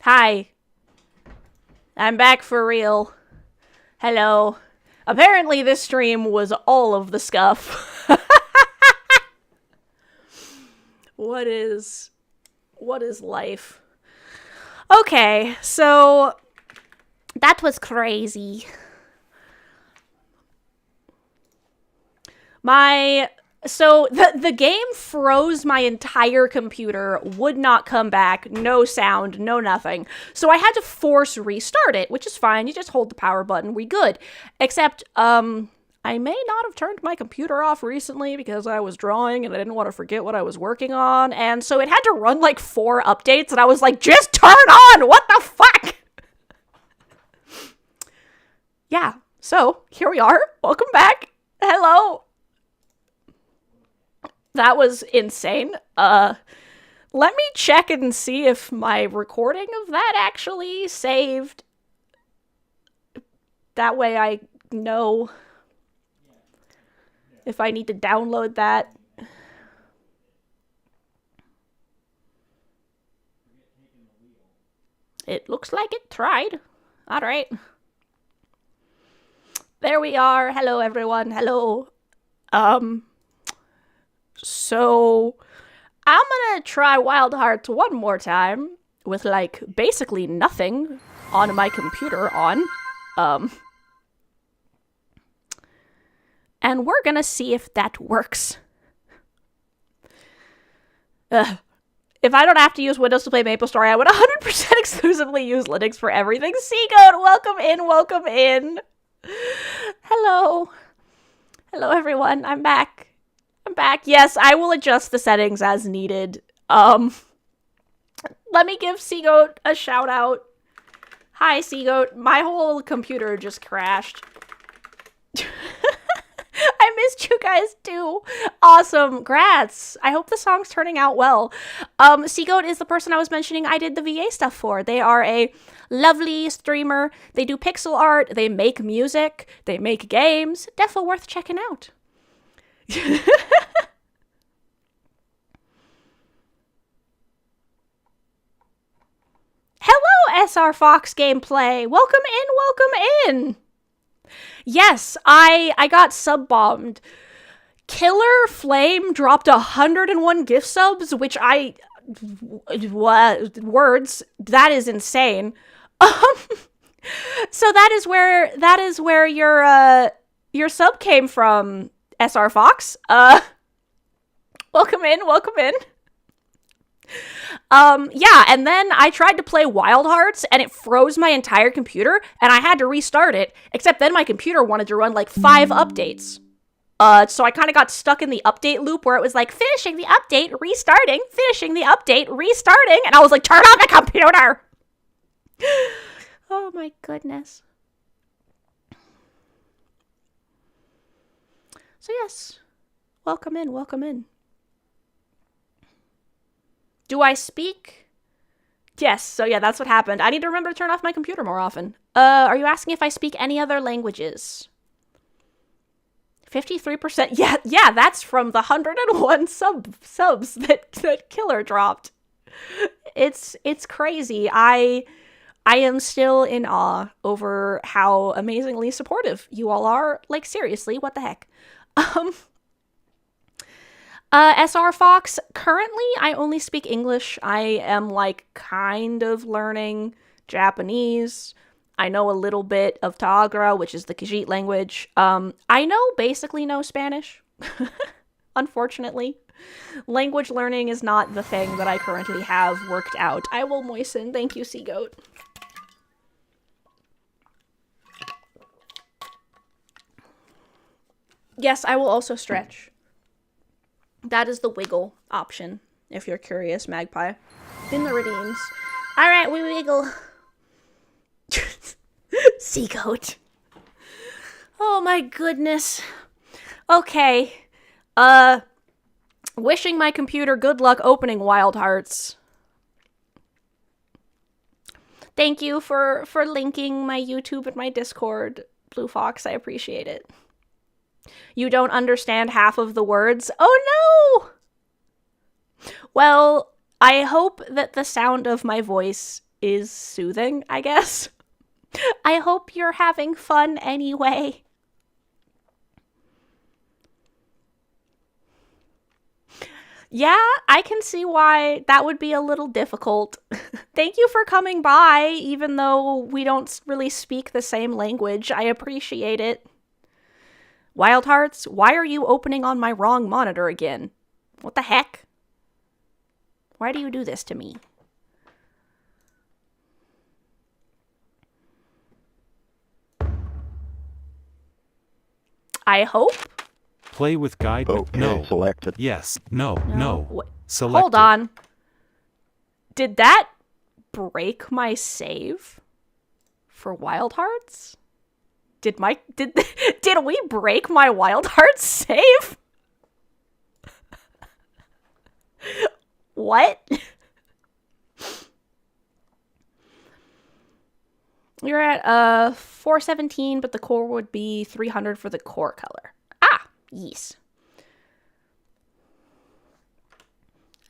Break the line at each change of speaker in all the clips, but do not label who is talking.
Hi. I'm back for real. Hello. Apparently this stream was all of the scuff. What is life? Okay, so that was crazy. So the game froze my entire computer, would not come back, no sound, no nothing. So I had to force restart it, which is fine. You just hold the power button, we good. Except, I may not have turned my computer off recently because I was drawing and I didn't want to forget what I was working on. And so it had to run like 4 updates and I was like, just turn on! What the fuck? Yeah, so here we are. Welcome back. Hello. That was insane. Let me check and see if my recording of that actually saved. That way I know if I need to download that. It looks like it tried. Alright. There we are. Hello, everyone. Hello. So, I'm gonna try Wild Hearts one more time with, like, basically nothing on my computer on. And we're gonna see if that works. If I don't have to use Windows to play MapleStory, I would 100% exclusively use Linux for everything. Seagoat, welcome in, welcome in. Hello. Hello, everyone. I'm back. I'm back. Yes, I will adjust the settings as needed. Let me give Seagoat a shout out. Hi, Seagoat. My whole computer just crashed. I missed you guys too. Awesome. Grats. I hope the song's turning out well. Seagoat is the person I was mentioning I did the VA stuff for. They are a lovely streamer. They do pixel art. They make music. They make games. Defo worth checking out. Hello, SR Fox Gameplay. Welcome in, welcome in. Yes, I got sub-bombed. Killarflame dropped 101 gift subs, which words, that is insane. So that is where your sub came from, SR Fox. Welcome in, welcome in. Yeah, and then I tried to play Wild Hearts, and it froze my entire computer, and I had to restart it, except then my computer wanted to run, like, 5 updates. So I kind of got stuck in the update loop where it was like, finishing the update, restarting, finishing the update, restarting, and I was like, turn on the computer! Oh my goodness. So yes, welcome in, welcome in. Do I speak? Yes, so yeah, that's what happened. I need to remember to turn off my computer more often. Are you asking if I speak any other languages? 53%. Yeah, that's from the 101 subs that Killer dropped. It's crazy. I am still in awe over how amazingly supportive you all are. Like, seriously, what the heck? SR Fox, currently I only speak English. I am, like, kind of learning Japanese. I know a little bit of Tagra, which is the Khajiit language. I basically know Spanish, unfortunately. Language learning is not the thing that I currently have worked out. I will moisten. Thank you, Seagoat. Yes, I will also stretch. That is the wiggle option, if you're curious, Magpie. In the redeems. Alright, we wiggle. Seagoat. Oh my goodness. Okay. Wishing my computer good luck opening Wild Hearts. Thank you for linking my YouTube and my Discord, Blue Fox. I appreciate it. You don't understand half of the words? Oh no! Well, I hope that the sound of my voice is soothing, I guess. I hope you're having fun anyway. Yeah, I can see why that would be a little difficult. Thank you for coming by, even though we don't really speak the same language. I appreciate it. Wild Hearts, why are you opening on my wrong monitor again? What the heck? Why do you do this to me? I hope.
Play with guide.
Okay,
no.
selected.
Yes. No. Selected.
Hold on. Did that break my save for Wild Hearts? Did we break my Wild Hearts save? What? You're at 417, but the core would be 300 for the core color. Ah, yes.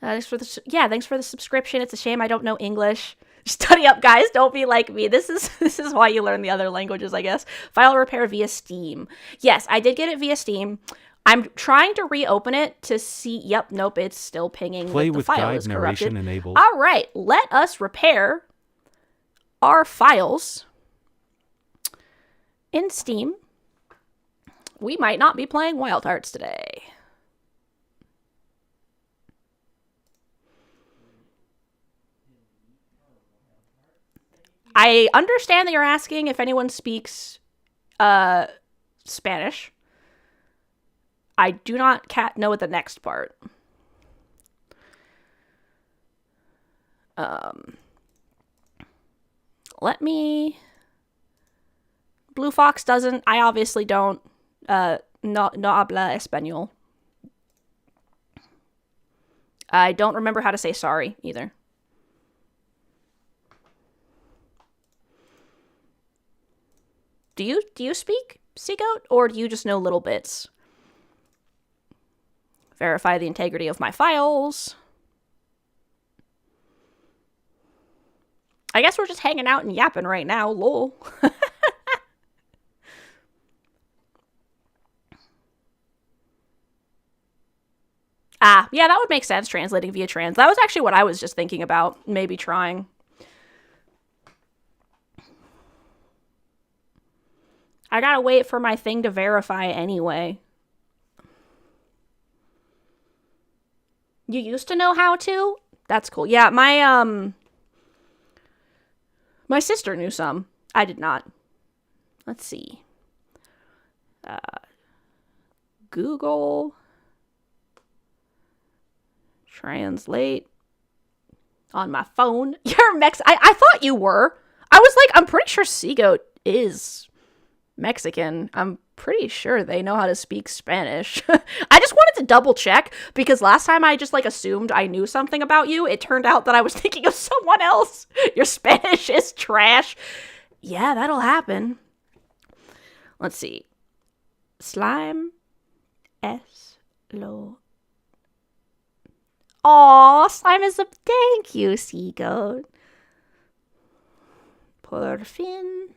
Thanks for the subscription. It's a shame I don't know English. Study up, guys. Don't be like me. This is why you learn the other languages, I guess. File repair via Steam. Yes, I did get it via Steam. I'm trying to reopen it to see. Yep, nope, it's still pinging.
Play
the
with
file
guide
is
narration
corrupted.
enabled.
All right, let us repair our files in Steam. We might not be playing Wild Hearts today. I understand that you're asking if anyone speaks Spanish. I do not know the next part. Let me... Blue Fox doesn't. I obviously don't. No habla español. I don't remember how to say sorry either. Do you speak Seagoat, or do you just know little bits? Verify the integrity of my files. I guess we're just hanging out and yapping right now, lol. Yeah, that would make sense, translating via trans. That was actually what I was just thinking about, maybe trying. I gotta wait for my thing to verify anyway. You used to know how to? That's cool. Yeah, my sister knew some. I did not. Let's see. Google Translate on my phone. You're I thought you were. I was like, I'm pretty sure Seagoat is Mexican. I'm pretty sure they know how to speak Spanish. I just wanted to double check because last time I just like assumed I knew something about you. It turned out that I was thinking of someone else. Your Spanish is trash. Yeah, that'll happen. Let's see. Slime es lo. Aw, slime is a thank you, Seagoat. Por fin.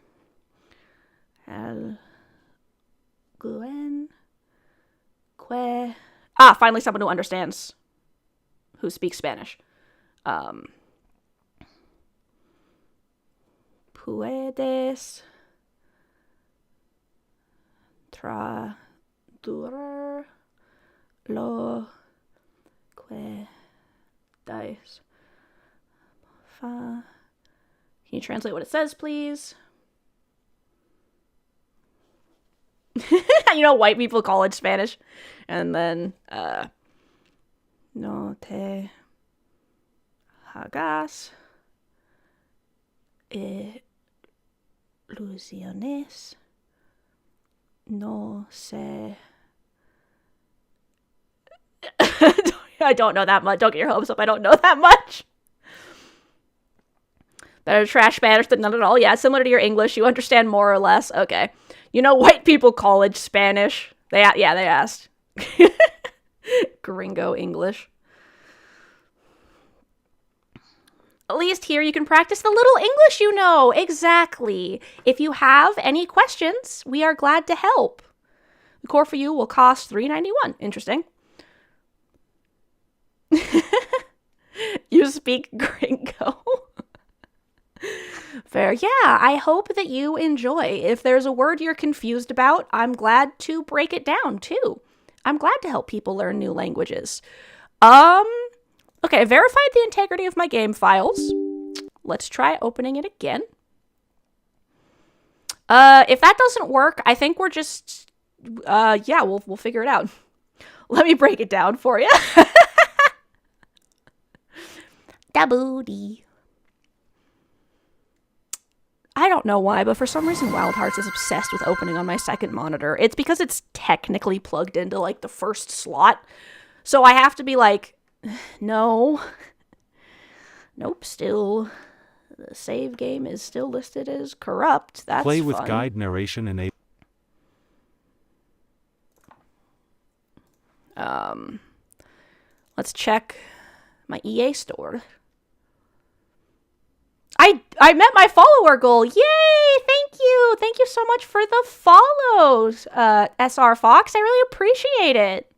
El Guen que finally someone who understands, who speaks Spanish. Puedes traducir lo que dices. Can you translate what it says, please? You know, white people college Spanish. And then, no te hagas ilusiones. No sé. I don't know that much. Don't get your hopes up. I don't know that much. Better trash Spanish than none at all. Yeah, similar to your English. You understand more or less. Okay. You know, white people college Spanish. They asked. Gringo English. At least here you can practice the little English you know. Exactly. If you have any questions, we are glad to help. The core for you will cost $3.91. Interesting. You speak gringo. Fair. Yeah, I hope that you enjoy. If there's a word you're confused about, I'm glad to break it down too. I'm glad to help people learn new languages. Okay, I verified the integrity of my game files. Let's try opening it again. If that doesn't work, I think we're just, yeah, we'll figure it out. Let me break it down for you. Da booty. I don't know why, but for some reason Wild Hearts is obsessed with opening on my second monitor. It's because it's technically plugged into, like, the first slot. So I have to be like, no. Nope, still. The save game is still listed as corrupt. That's
Play with
fun.
guide narration enabled.
Let's check my EA store. I met my follower goal. Yay! Thank you. Thank you so much for the follows, SR Fox. I really appreciate it.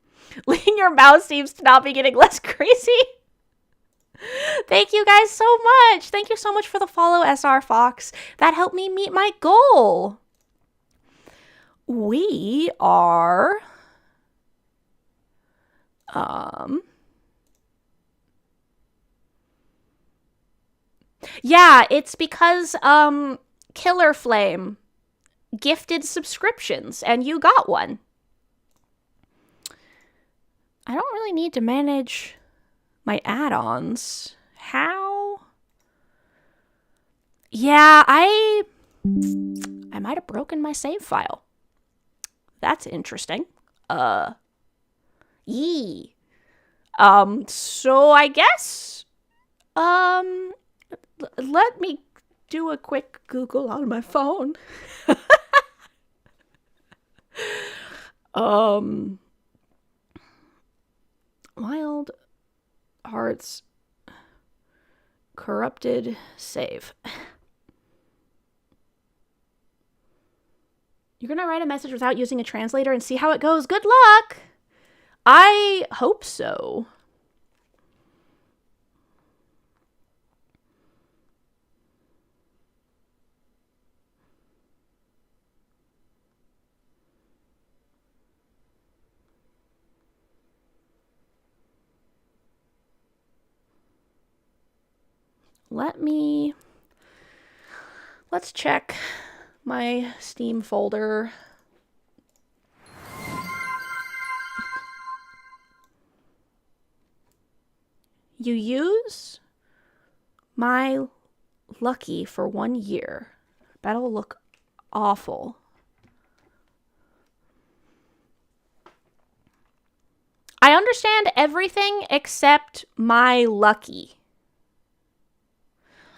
Licking your mouth seems to not be getting less crazy. Thank you guys so much. Thank you so much for the follow, SR Fox. That helped me meet my goal. We are... Yeah, it's because, killarflame gifted subscriptions, and you got one. I don't really need to manage my add-ons. How? Yeah, I might have broken my save file. That's interesting. Yee. So I guess, let me do a quick Google on my phone. Wild Hearts corrupted save. You're gonna write a message without using a translator and see how it goes. Good luck! I hope so. Let's check my Steam folder. You use my Lucky for 1 year. That'll look awful. I understand everything except my Lucky.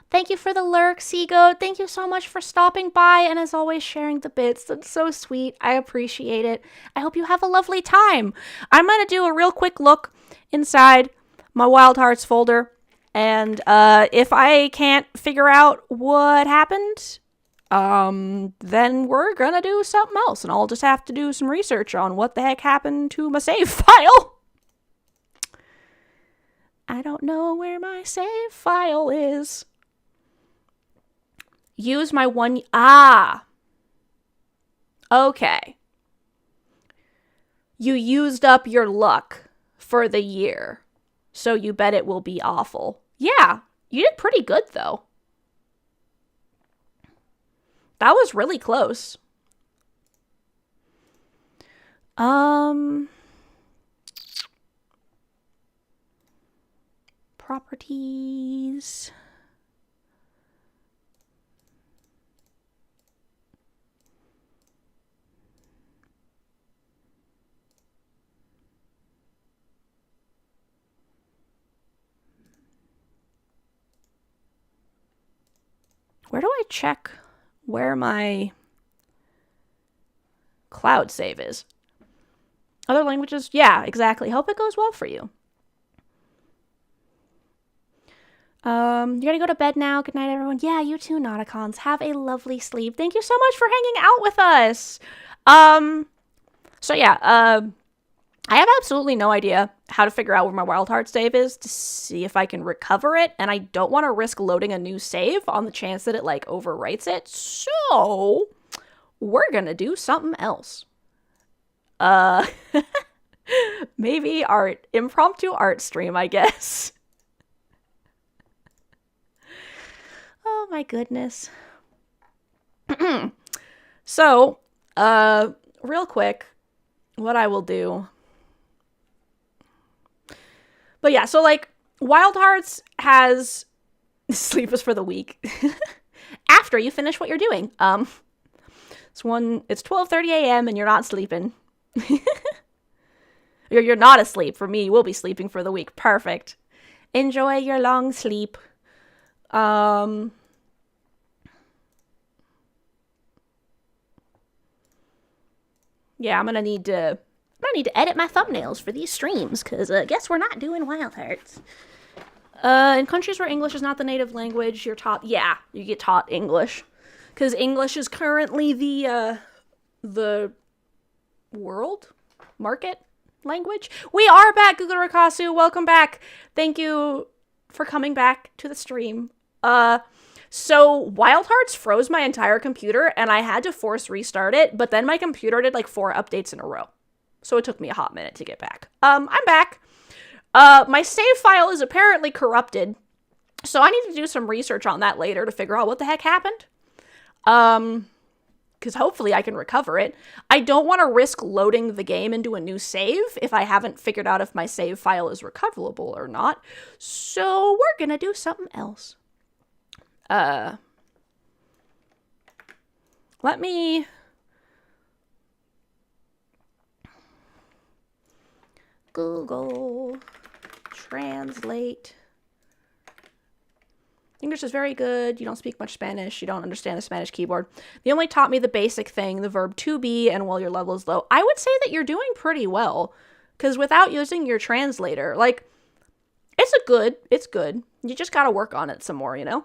Thank you for the lurk, Seagoat. Thank you so much for stopping by and, as always, sharing the bits. That's so sweet. I appreciate it. I hope you have a lovely time. I'm going to do a real quick look inside my Wild Hearts folder, and if I can't figure out what happened, then we're going to do something else, and I'll just have to do some research on what the heck happened to my save file. I don't know where my save file is. Use my one... Ah! Okay. You used up your luck for the year, so you bet it will be awful. Yeah, you did pretty good, though. That was really close. Properties... Where do I check where my cloud save is? Other languages? Yeah, exactly. Hope it goes well for you. You're gonna go to bed now. Good night, everyone. Yeah, you too, Nauticons. Have a lovely sleep. Thank you so much for hanging out with us. So yeah, I have absolutely no idea how to figure out where my Wild Heart save is to see if I can recover it, and I don't want to risk loading a new save on the chance that it, like, overwrites it, so we're gonna do something else. Maybe impromptu art stream, I guess. Oh my goodness. So, real quick, what I will do. But yeah, so like, Wild Hearts has sleep is for the weak. After you finish what you're doing. It's 12:30 a.m. and you're not sleeping. You're not asleep. For me, you will be sleeping for the week. Perfect. Enjoy your long sleep. Yeah, I'm gonna need to edit my thumbnails for these streams, because guess we're not doing Wild Hearts. In countries where English is not the native language, you're taught, yeah, you get taught English. Because English is currently the world market language. We are back, Google Rakasu. Welcome back. Thank you for coming back to the stream. So Wild Hearts froze my entire computer, and I had to force restart it, but then my computer did like 4 updates in a row. So it took me a hot minute to get back. I'm back. My save file is apparently corrupted, so I need to do some research on that later to figure out what the heck happened. Because hopefully I can recover it. I don't want to risk loading the game into a new save if I haven't figured out if my save file is recoverable or not. So we're gonna do something else. Let me... Google Translate. English is very good. You don't speak much Spanish. You don't understand the Spanish keyboard. They only taught me the basic thing, the verb to be, and while your level is low. I would say that you're doing pretty well, because without using your translator, like, it's good. You just gotta work on it some more, you know?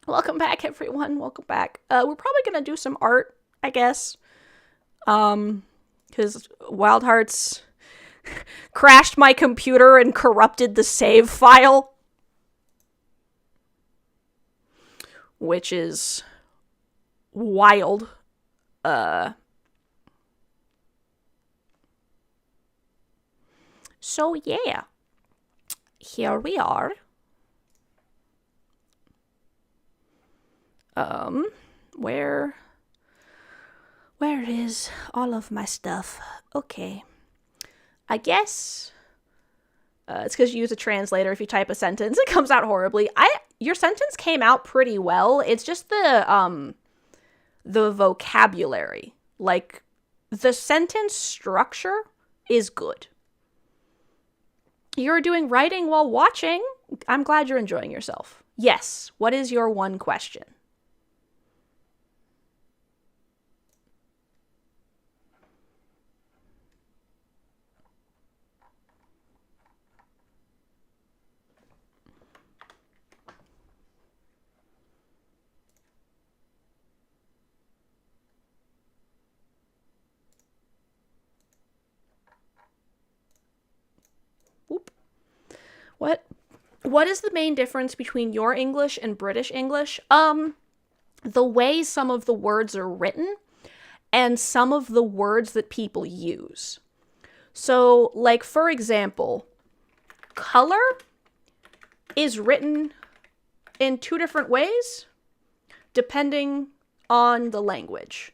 Welcome back, everyone. Welcome back. We're probably gonna do some art, I guess. Because Wild Hearts crashed my computer and corrupted the save file. Which is wild. So yeah. Here we are. Where is all of my stuff? Okay. I guess it's because you use a translator. If you type a sentence, it comes out horribly. Your sentence came out pretty well. It's just the vocabulary. Like, the sentence structure is good. You're doing writing while watching. I'm glad you're enjoying yourself. Yes. What is your one question? What is the main difference between your English and British English? The way some of the words are written and some of the words that people use. So, like, for example, color is written in 2 different ways depending on the language.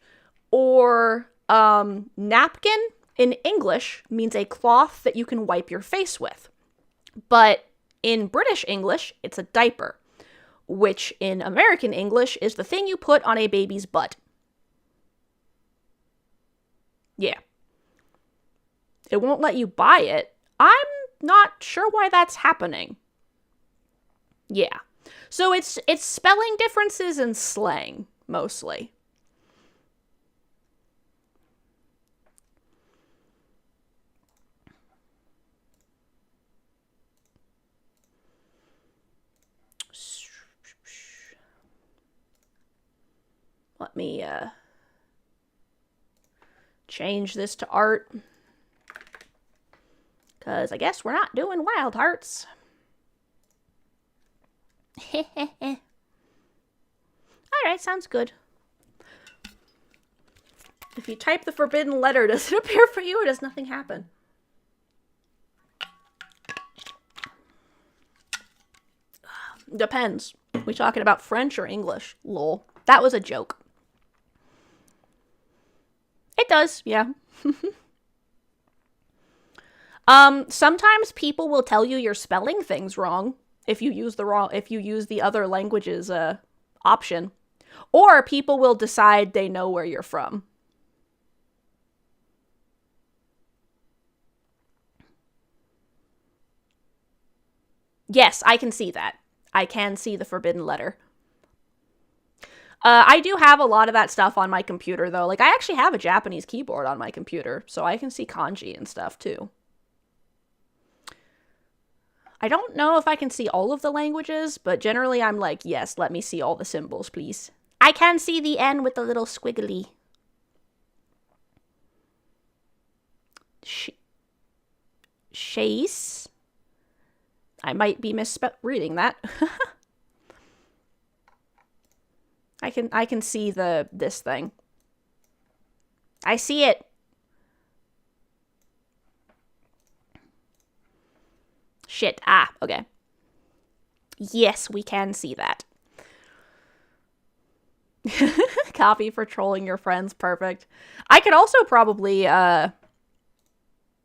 Or napkin in English means a cloth that you can wipe your face with. But in British English, it's a diaper, which in American English is the thing you put on a baby's butt. Yeah. It won't let you buy it. I'm not sure why that's happening. Yeah. So it's spelling differences and slang, mostly. Let me change this to art. Because I guess we're not doing Wild Hearts. Alright, sounds good. If you type the forbidden letter, does it appear for you or does nothing happen? Depends. We talking about French or English? Lol. That was a joke. It does, yeah. Sometimes people will tell you you're spelling things wrong if you use the other language's option. Or people will decide they know where you're from. Yes, I can see that. I can see the forbidden letter. I do have a lot of that stuff on my computer, though. Like, I actually have a Japanese keyboard on my computer, so I can see kanji and stuff, too. I don't know if I can see all of the languages, but generally I'm like, yes, let me see all the symbols, please. I can see the N with the little squiggly. Chase? I might be misreading that. I can see this thing. I see it. Shit. Ah, okay. Yes, we can see that. Copy for trolling your friends. Perfect. I could also probably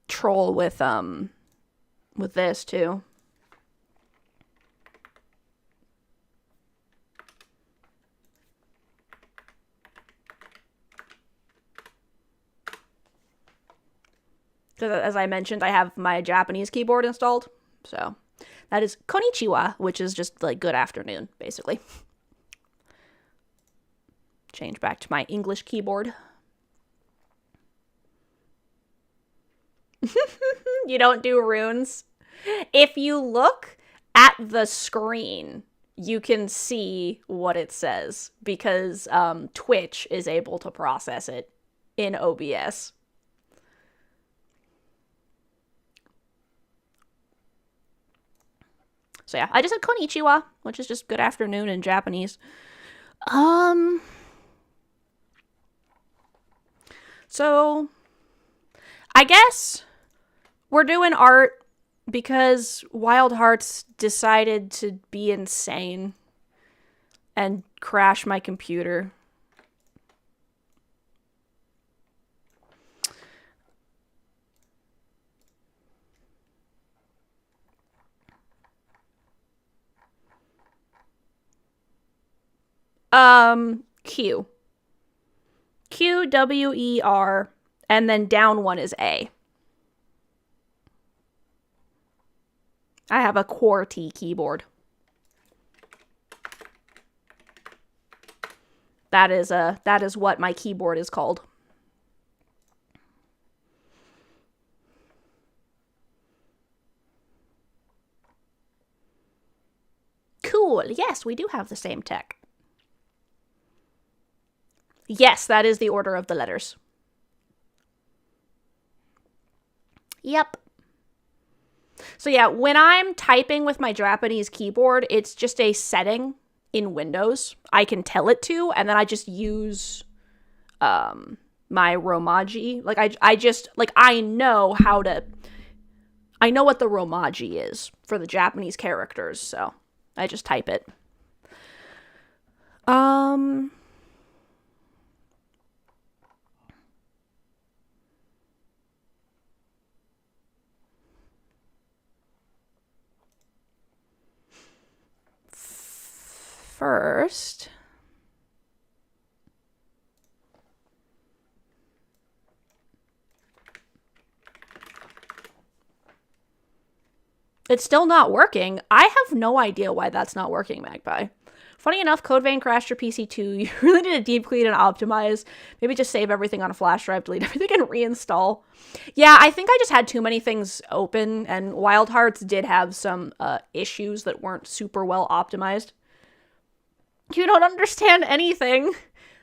troll with this too. Because as I mentioned, I have my Japanese keyboard installed. So that is konnichiwa, which is just like good afternoon, basically. Change back to my English keyboard. You don't do runes? If you look at the screen, you can see what it says because Twitch is able to process it in OBS. So yeah, I just said konnichiwa, which is just good afternoon in Japanese. So I guess we're doing art because Wild Hearts decided to be insane and crash my computer. Q. QWER, and then down one is A. I have a QWERTY keyboard. That is what my keyboard is called. Cool. Yes, we do have the same tech. Yes, that is the order of the letters. Yep. So yeah, when I'm typing with my Japanese keyboard, it's just a setting in Windows I can tell it to, and then I just use my Romaji. Like I know what the Romaji is for the Japanese characters, so I just type it. First, it's still not working. I have no idea why that's not working, Magpie. Funny enough, Codevein crashed your PC too. You really need to deep clean and optimize. Maybe just save everything on a flash drive, delete everything, and reinstall. Yeah, I think I just had too many things open, and Wild Hearts did have some issues that weren't super well optimized. You don't understand anything.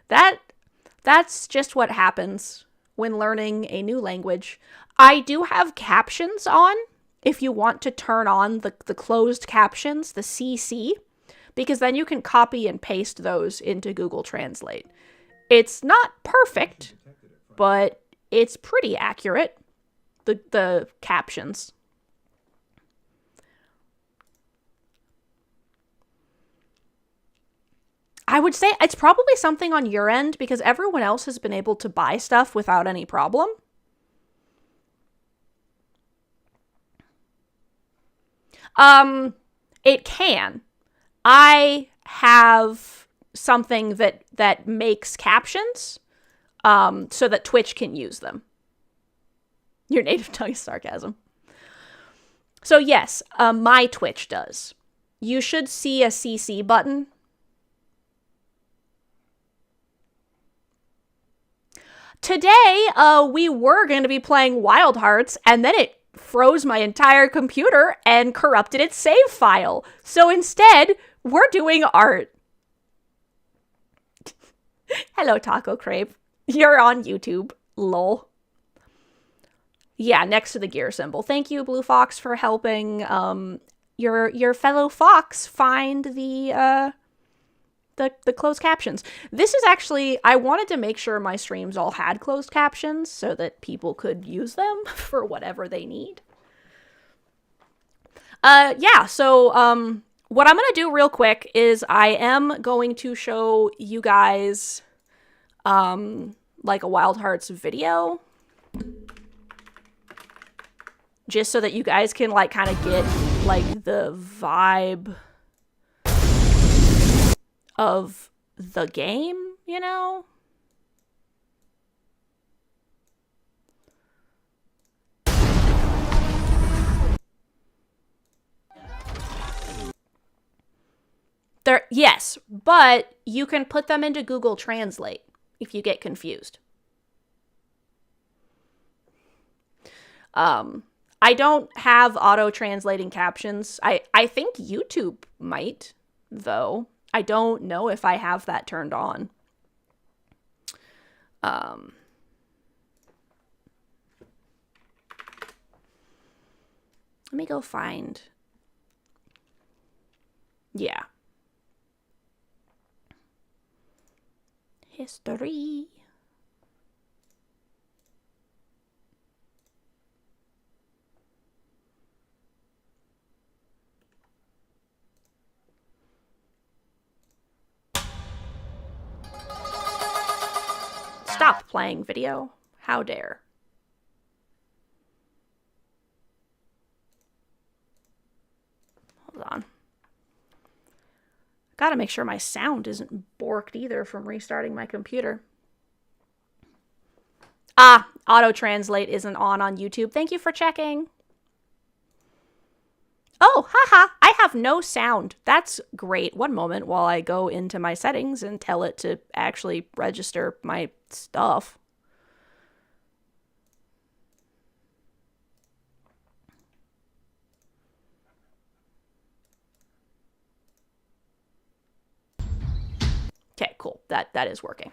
That's just what happens when learning a new language. I do have captions on if you want to turn on the closed captions, the CC, because then you can copy and paste those into Google Translate. It's not perfect, but it's pretty accurate, the captions. I would say it's probably something on your end because everyone else has been able to buy stuff without any problem. It can. I have something that makes captions, so that Twitch can use them. Your native tongue is sarcasm. So yes, my Twitch does. You should see a CC button. Today, we were going to be playing Wild Hearts, and then it froze my entire computer and corrupted its save file. So instead, we're doing art. Hello, Taco Crepe. You're on YouTube. Lol. Yeah, next to the gear symbol. Thank you, Blue Fox, for helping your fellow fox find the closed captions. This is actually, I wanted to make sure my streams all had closed captions so that people could use them for whatever they need. Yeah, so what I'm going to do real quick is I am going to show you guys like a Wild Hearts video. Just so that you guys can like kind of get like the vibe of the game, you know? Yes, but you can put them into Google Translate if you get confused. I don't have auto-translating captions. I think YouTube might, though. I don't know if I have that turned on. Let me go find. Yeah. History. Stop playing video. How dare. Hold on. Gotta make sure my sound isn't borked either from restarting my computer. Ah, auto-translate isn't on YouTube. Thank you for checking. Oh, haha, I have no sound. That's great. One moment while I go into my settings and tell it to actually register my stuff. Okay, cool. That is working.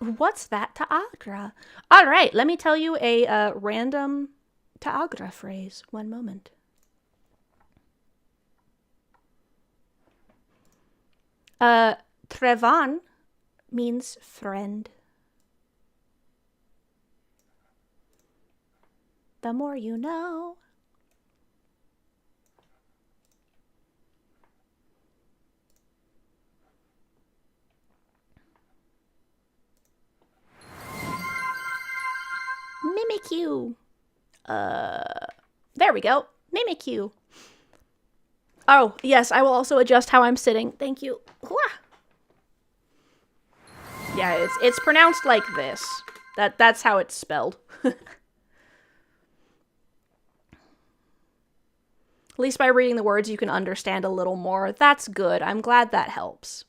What's that Ta'agra? All right, let me tell you a random Ta'agra phrase. One moment. Trevan means friend. The more you know. Mimikyu. There we go. Mimikyu. Oh, yes, I will also adjust how I'm sitting. Thank you. Yeah, it's pronounced like this. That's how it's spelled. At least by reading the words, you can understand a little more. That's good. I'm glad that helps.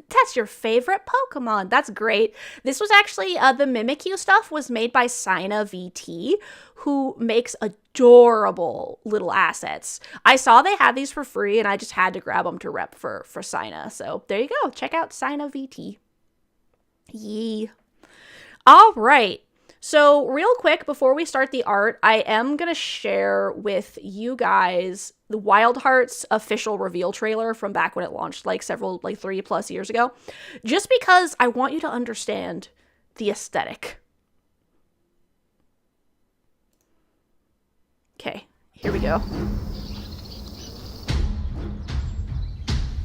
That's your favorite Pokemon. That's great. This was actually, the Mimikyu stuff was made by Sina VT, who makes adorable little assets. I saw they had these for free, and I just had to grab them to rep for Sina. So there you go. Check out Sina VT. Yee. All right. So real quick, before we start the art, I am going to share with you guys the Wild Hearts official reveal trailer from back when it launched, like 3+ years ago, just because I want you to understand the aesthetic. Okay, here we go.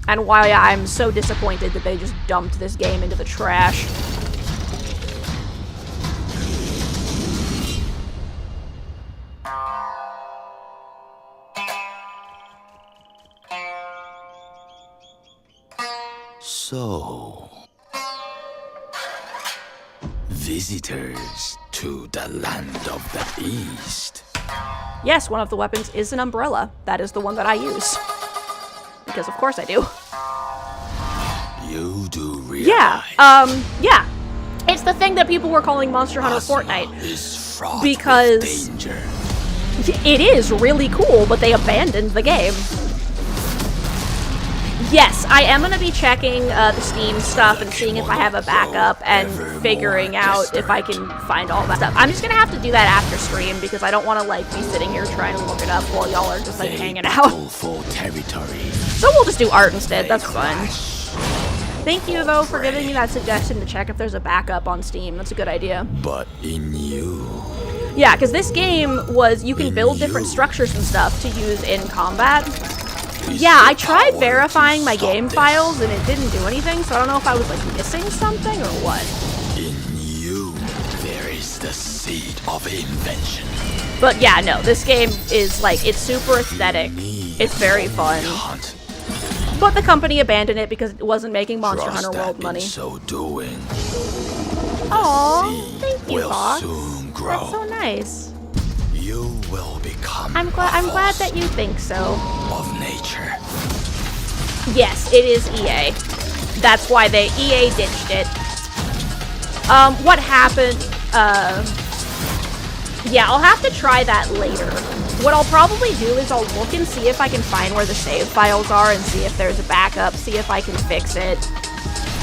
And while I'm so disappointed that they just dumped this game into the trash.
So, visitors to the land of the East.
Yes, one of the weapons is an umbrella. That is the one that I use. Because of course I do.
You do realize.
Yeah. It's the thing that people were calling Monster Hunter Fortnite.
Is fraught
because
with danger.
It is really cool, but they abandoned the game. Yes, I am going to be checking the Steam stuff and seeing if I have a backup and figuring out if I can find all that stuff. I'm just going to have to do that after stream because I don't want to be sitting here trying to look it up while y'all are just hanging out. So we'll just do art instead. That's fun. Thank you though for giving me that suggestion to check if there's a backup on Steam. That's a good idea.
But in you.
Yeah, because this game was you can build different structures and stuff to use in combat. Yeah, I tried verifying my game files and it didn't do anything, so I don't know if I was missing something or what.
In you, there is the seed of invention.
But yeah, no, this game is it's super aesthetic. It's very fun. But the company abandoned it because it wasn't making Monster Hunter World money.
So doing.
Aww, thank you, Fox.
That's
so nice.
You will become.
I'm glad that you think so.
Of nature.
Yes, it is EA. That's why EA ditched it. What happened? Yeah, I'll have to try that later. What I'll probably do is I'll look and see if I can find where the save files are and see if there's a backup, see if I can fix it.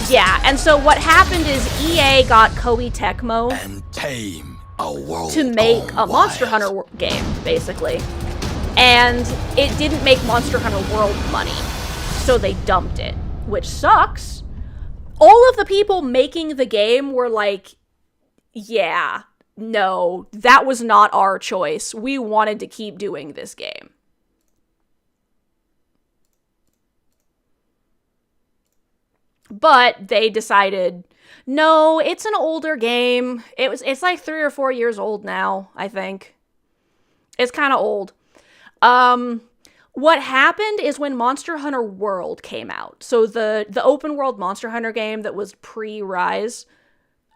Yeah, and so what happened is EA got Koei Tecmo
and tame a world
to make a Monster Hunter game, basically. And it didn't make Monster Hunter World money, so they dumped it, which sucks. All of the people making the game were like, yeah, no, that was not our choice. We wanted to keep doing this game. But they decided, no, it's an older game. It's 3 or 4 years old now, I think. It's kind of old. What happened is when Monster Hunter World came out, so the open world Monster Hunter game that was pre-Rise,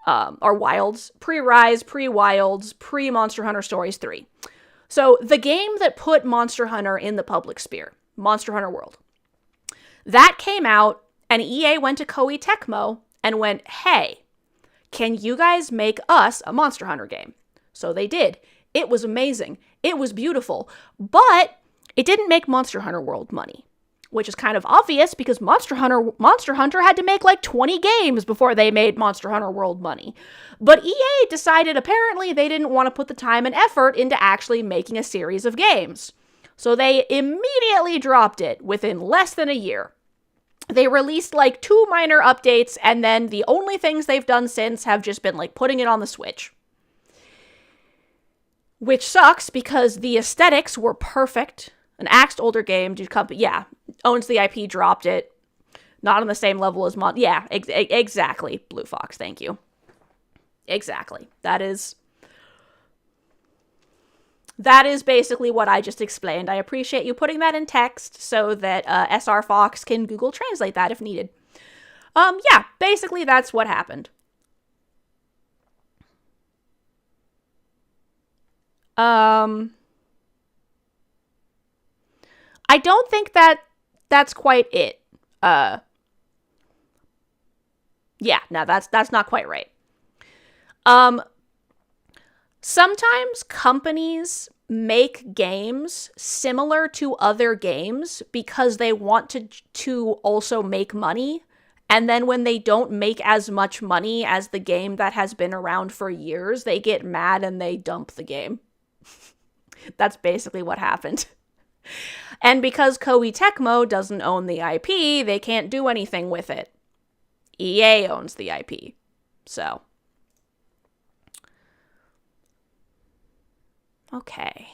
or Wilds, pre-Rise, pre-Wilds, pre-Monster Hunter Stories 3. So the game that put Monster Hunter in the public sphere, Monster Hunter World, that came out, and EA went to Koei Tecmo and went, hey, can you guys make us a Monster Hunter game? So they did. It was amazing. It was beautiful. But it didn't make Monster Hunter World money, which is kind of obvious because Monster Hunter had to make 20 games before they made Monster Hunter World money. But EA decided apparently they didn't want to put the time and effort into actually making a series of games. So they immediately dropped it within less than a year. They released 2 minor updates, and then the only things they've done since have just been putting it on the Switch. Which sucks because the aesthetics were perfect. An axed older game, owns the IP, dropped it. Not on the same level as exactly. Blue Fox, thank you. Exactly. That is basically what I just explained. I appreciate you putting that in text so that SR Fox can Google Translate that if needed. Yeah, basically that's what happened. I don't think that's quite it. Yeah, no, that's not quite right. Sometimes companies make games similar to other games because they want to also make money. And then when they don't make as much money as the game that has been around for years, they get mad and they dump the game. That's basically what happened. And because Koei Tecmo doesn't own the IP, they can't do anything with it. EA owns the IP. So. Okay.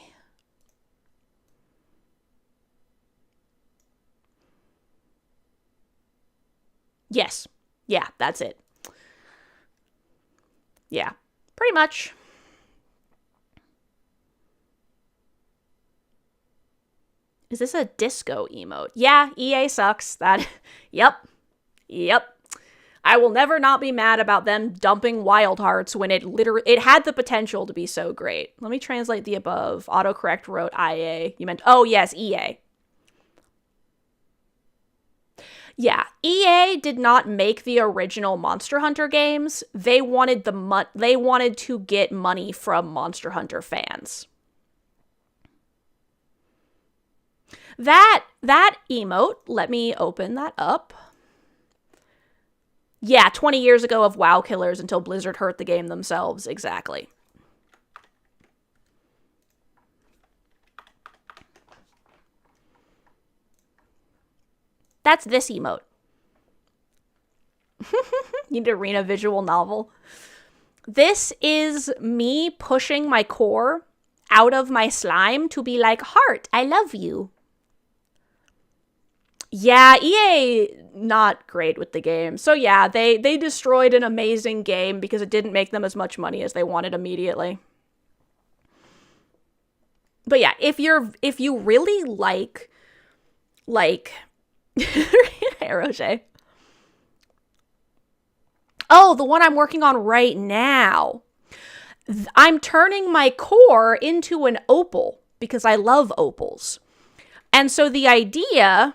Yes. Yeah, that's it. Yeah, pretty much. Is this a disco emote? Yeah, EA sucks. That. Yep. I will never not be mad about them dumping Wild Hearts when it had the potential to be so great. Let me translate the above. Autocorrect wrote IA. You meant, oh yes, EA. Yeah, EA did not make the original Monster Hunter games. They wanted to get money from Monster Hunter fans. That emote, let me open that up. Yeah, 20 years ago of WoW killers until Blizzard hurt the game themselves. Exactly. That's this emote. You need to read a visual novel. This is me pushing my core out of my slime to be like, heart, I love you. Yeah, EA not great with the game. So yeah, they destroyed an amazing game because it didn't make them as much money as they wanted immediately. But yeah, if you really like hey, Roger. Oh, the one I'm working on right now. I'm turning my core into an opal because I love opals. And so the idea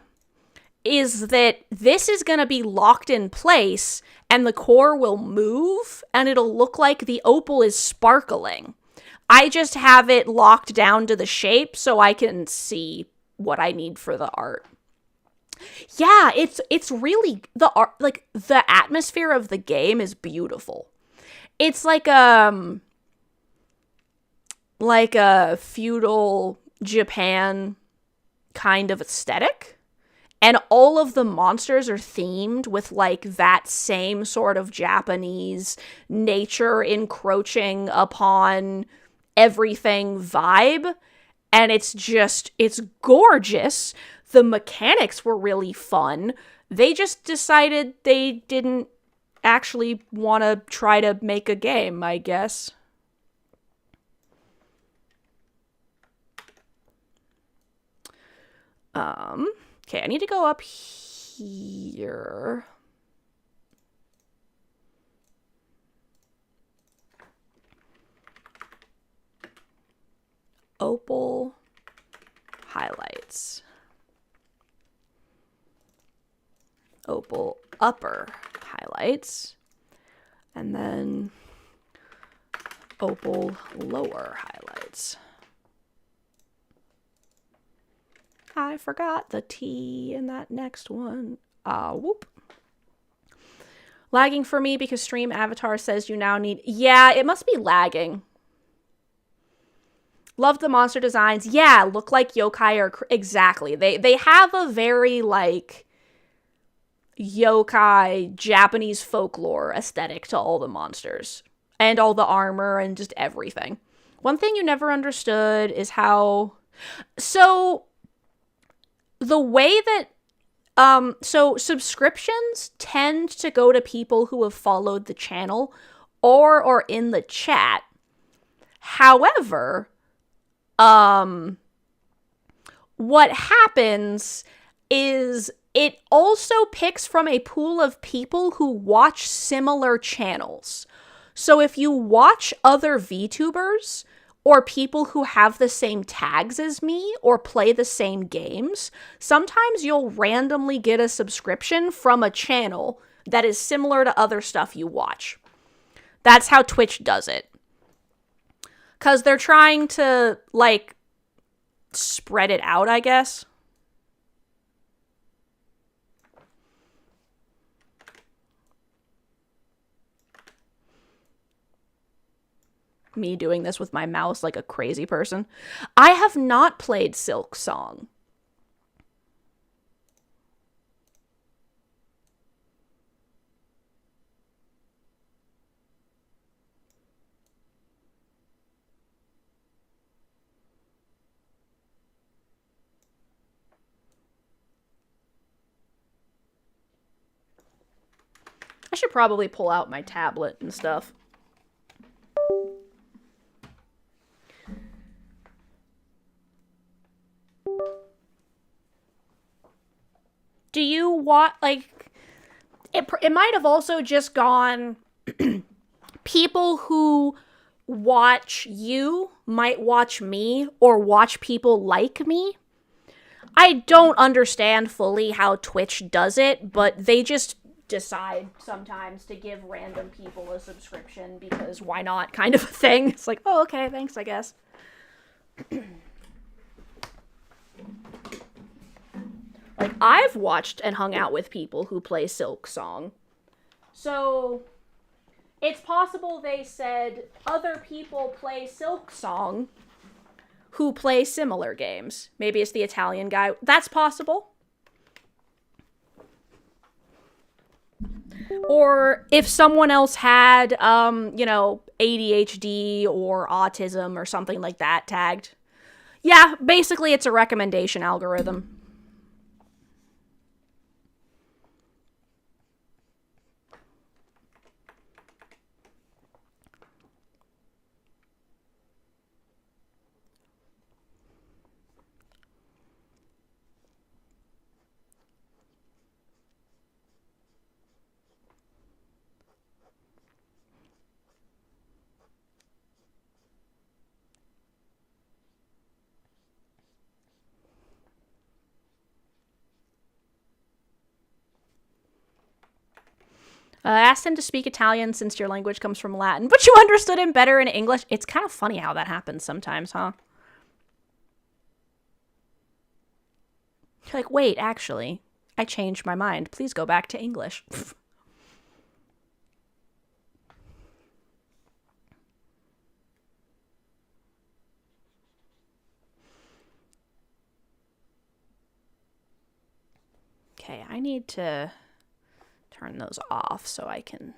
is that this is going to be locked in place and the core will move and it'll look like the opal is sparkling. I just have it locked down to the shape so I can see what I need for the art. Yeah, it's really the art, like the atmosphere of the game is beautiful. It's like a feudal Japan kind of aesthetic. And all of the monsters are themed with like that same sort of Japanese nature encroaching upon everything vibe. And it's gorgeous. The mechanics were really fun. They just decided they didn't actually want to try to make a game, I guess. Okay, I need to go up here. Opal highlights. Opal upper highlights. And then opal lower highlights. I forgot the T in that next one. Whoop. Lagging for me because stream avatar says you now need... Yeah, it must be lagging. Love the monster designs. Yeah, look like yokai or... Exactly. They have a very, like, yokai, Japanese folklore aesthetic to all the monsters. And all the armor and just everything. One thing you never understood is how... So... The way that, so subscriptions tend to go to people who have followed the channel or in the chat. However, what happens is it also picks from a pool of people who watch similar channels. So if you watch other VTubers or people who have the same tags as me or play the same games, sometimes you'll randomly get a subscription from a channel that is similar to other stuff you watch. That's how Twitch does it. Because they're trying to, like, spread it out, I guess. Me doing this with my mouse like a crazy person. I have not played Silk Song. I should probably pull out my tablet and stuff. Do you want, like, it might have also just gone, people who watch you might watch me or watch people like me. I don't understand fully how Twitch does it, but they just decide sometimes to give random people a subscription because why not kind of a thing. It's like, oh, okay, thanks, I guess. Like, I've watched and hung out with people who play Silk Song. So, it's possible they said other people play Silk Song who play similar games. Maybe it's the Italian guy. That's possible. Or if someone else had, ADHD or autism or something like that tagged. Yeah, basically it's a recommendation algorithm. I asked him to speak Italian since your language comes from Latin, but you understood him better in English. It's kind of funny how that happens sometimes, huh? You're like, wait, actually, I changed my mind. Please go back to English. Okay, I need to turn those off so I can...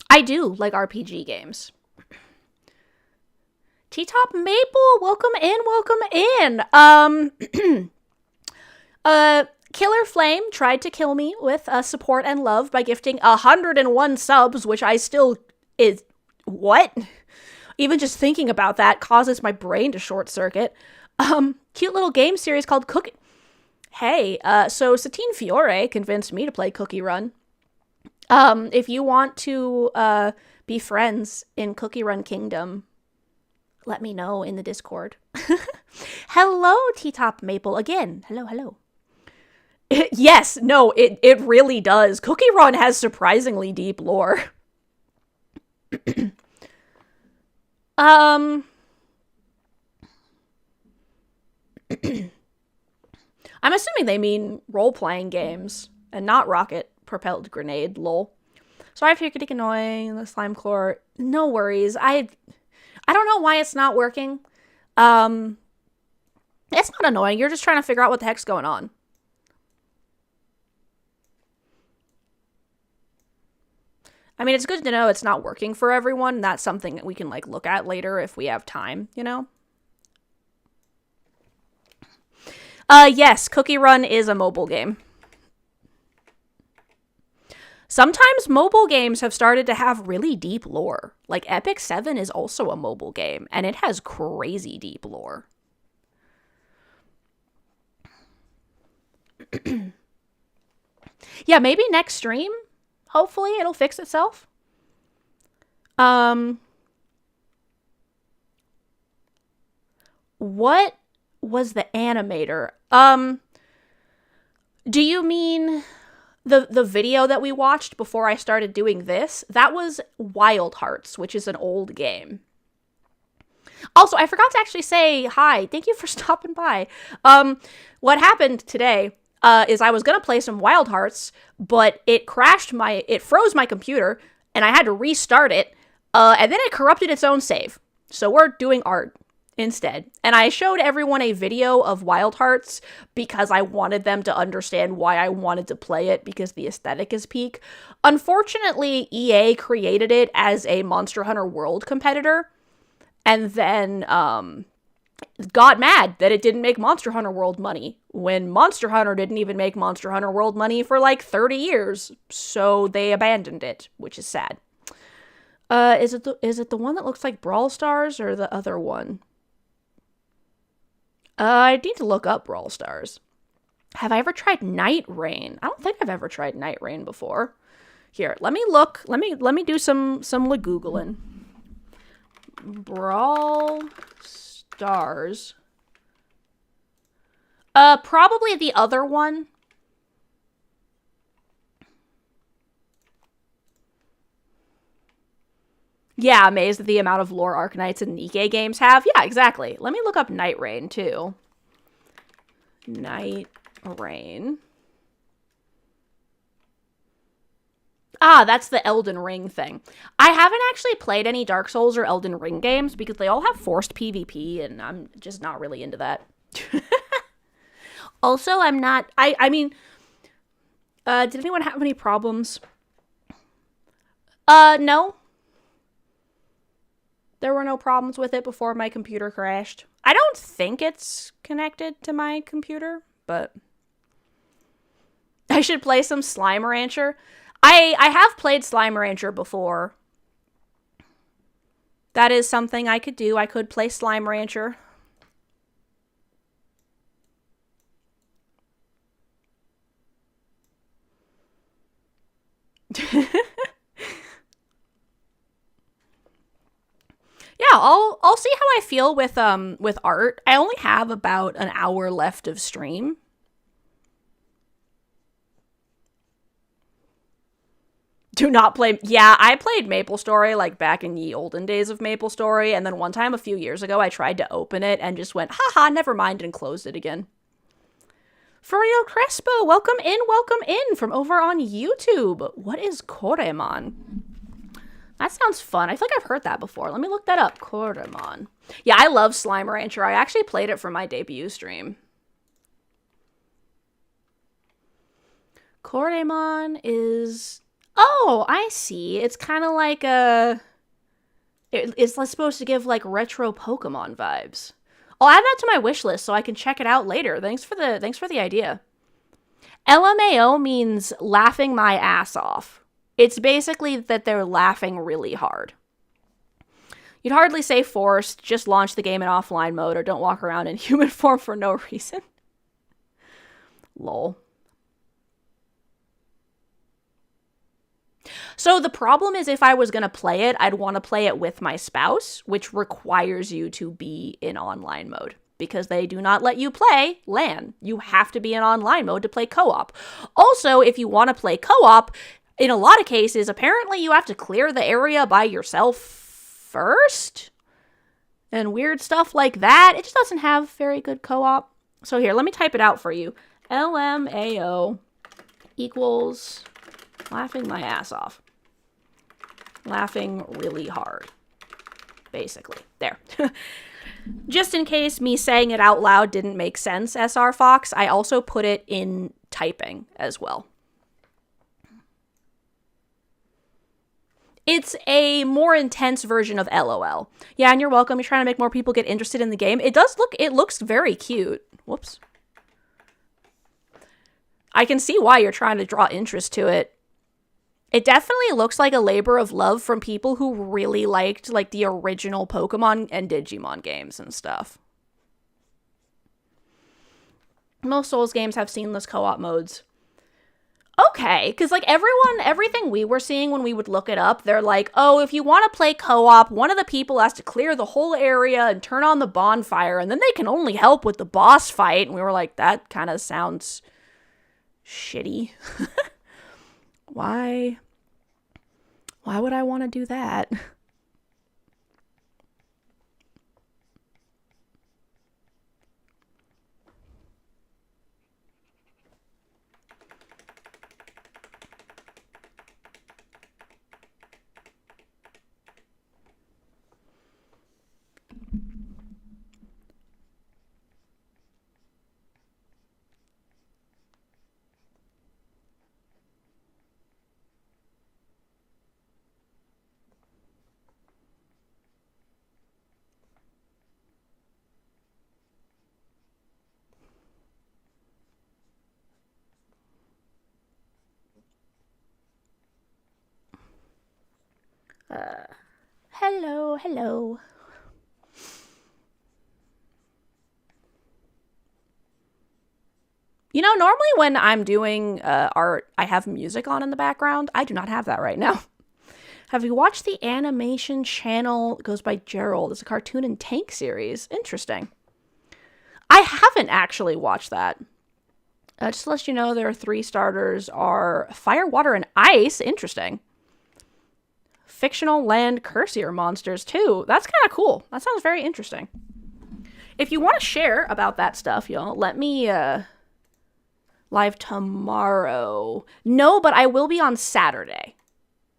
I do like RPG games. T-Top Maple, welcome in. Killer Flame tried to kill me with support and love by gifting 101 subs, which I still is... What? Even just thinking about that causes my brain to short circuit. Cute little game series called Cookie... Hey, so Satine Fiore convinced me to play Cookie Run. If you want to be friends in Cookie Run Kingdom, let me know in the Discord. Hello, T-Top Maple again. Hello. Yes, no, it really does. Cookie Run has surprisingly deep lore. I'm assuming they mean role-playing games and not rocket-propelled grenade, lol. Sorry if you're getting annoying, the slime core. No worries. I don't know why it's not working. It's not annoying. You're just trying to figure out what the heck's going on. I mean, it's good to know it's not working for everyone. That's something that we can, like, look at later if we have time, you know? Yes, Cookie Run is a mobile game. Sometimes mobile games have started to have really deep lore. Like, Epic 7 is also a mobile game, and it has crazy deep lore. Yeah, maybe next stream. Hopefully it'll fix itself. What was the animator? Do you mean the video that we watched before I started doing this? That was Wild Hearts, which is an old game. Also, I forgot to actually say hi. Thank you for stopping by. What happened today is I was gonna play some Wild Hearts, but it froze my computer, and I had to restart it, and then it corrupted its own save. So we're doing art instead. And I showed everyone a video of Wild Hearts because I wanted them to understand why I wanted to play it, because the aesthetic is peak. Unfortunately, EA created it as a Monster Hunter World competitor, and then got mad that it didn't make Monster Hunter World money, when Monster Hunter didn't even make Monster Hunter World money for like 30 years. So they abandoned it, which is sad. Is it the one that looks like Brawl Stars or the other one? I need to look up Brawl Stars. Have I ever tried Night Rain? I don't think I've ever tried Night Rain before. Here, let me look. Let me do some Googling. Brawl Stars. Probably the other one. Yeah, amazed at the amount of lore Arknights and Nikke games have. Yeah, exactly. Let me look up Night Rain, too. Night Rain. Ah, that's the Elden Ring thing. I haven't actually played any Dark Souls or Elden Ring games because they all have forced PvP, and I'm just not really into that. Also, I'm not... I mean... did anyone have any problems? No. There were no problems with it before my computer crashed. I don't think it's connected to my computer, but... I should play some Slime Rancher. I have played Slime Rancher before. That is something I could do. I could play Slime Rancher. Yeah, I'll see how I feel with art. I only have about an hour left of stream. Do not play... Yeah, I played MapleStory, like, back in ye olden days of MapleStory, and then one time a few years ago, I tried to open it and just went, haha, never mind, and closed it again. Furio Crespo, welcome in from over on YouTube. What is Koremon? That sounds fun. I feel like I've heard that before. Let me look that up. Koremon. Yeah, I love Slime Rancher. I actually played it for my debut stream. Koremon is... Oh, I see. It's kind of like a... It's supposed to give, like, retro Pokemon vibes. I'll add that to my wish list so I can check it out later. Thanks for the idea. LMAO means laughing my ass off. It's basically that they're laughing really hard. You'd hardly say forced, just launch the game in offline mode or don't walk around in human form for no reason. Lol. So the problem is if I was going to play it, I'd want to play it with my spouse, which requires you to be in online mode because they do not let you play LAN. You have to be in online mode to play co-op. Also, if you want to play co-op, in a lot of cases, apparently you have to clear the area by yourself first and weird stuff like that. It just doesn't have very good co-op. So here, let me type it out for you. LMAO equals laughing my ass off. Laughing really hard. Basically. There. Just in case me saying it out loud didn't make sense, SR Fox, I also put it in typing as well. It's a more intense version of LOL. Yeah, and you're welcome. You're trying to make more people get interested in the game. It looks very cute. Whoops. I can see why you're trying to draw interest to it. It definitely looks like a labor of love from people who really liked, like, the original Pokemon and Digimon games and stuff. Most Souls games have seamless co-op modes. Okay, because like everything we were seeing when we would look it up, they're like, oh, if you want to play co-op, one of the people has to clear the whole area and turn on the bonfire, and then they can only help with the boss fight. And we were like, that kind of sounds shitty. Why would I want to do that? Hello. You know, normally when I'm doing art, I have music on in the background. I do not have that right now. Have you watched the animation channel? It goes by Gerald. It's a cartoon and tank series. Interesting. I haven't actually watched that. Just to let you know, their 3 starters are Fire, Water, and Ice. Interesting. Fictional land cursier monsters, too. That's kind of cool. That sounds very interesting. If you want to share about that stuff, y'all, let me, live tomorrow. No, but I will be on Saturday.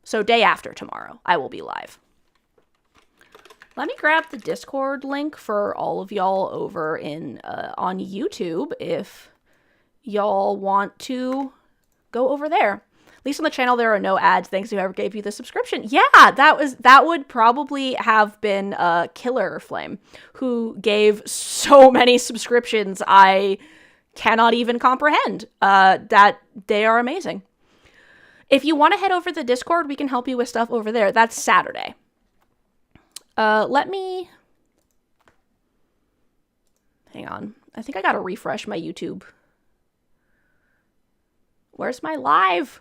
So day after tomorrow, I will be live. Let me grab the Discord link for all of y'all over in on YouTube if y'all want to go over there. At least on the channel there are no ads. Thanks to whoever gave you the subscription. Yeah, that would probably have been killarflame, who gave so many subscriptions I cannot even comprehend. That they are amazing. If you want to head over to the Discord, we can help you with stuff over there. That's Saturday. Let me... Hang on. I think I gotta refresh my YouTube. Where's my live?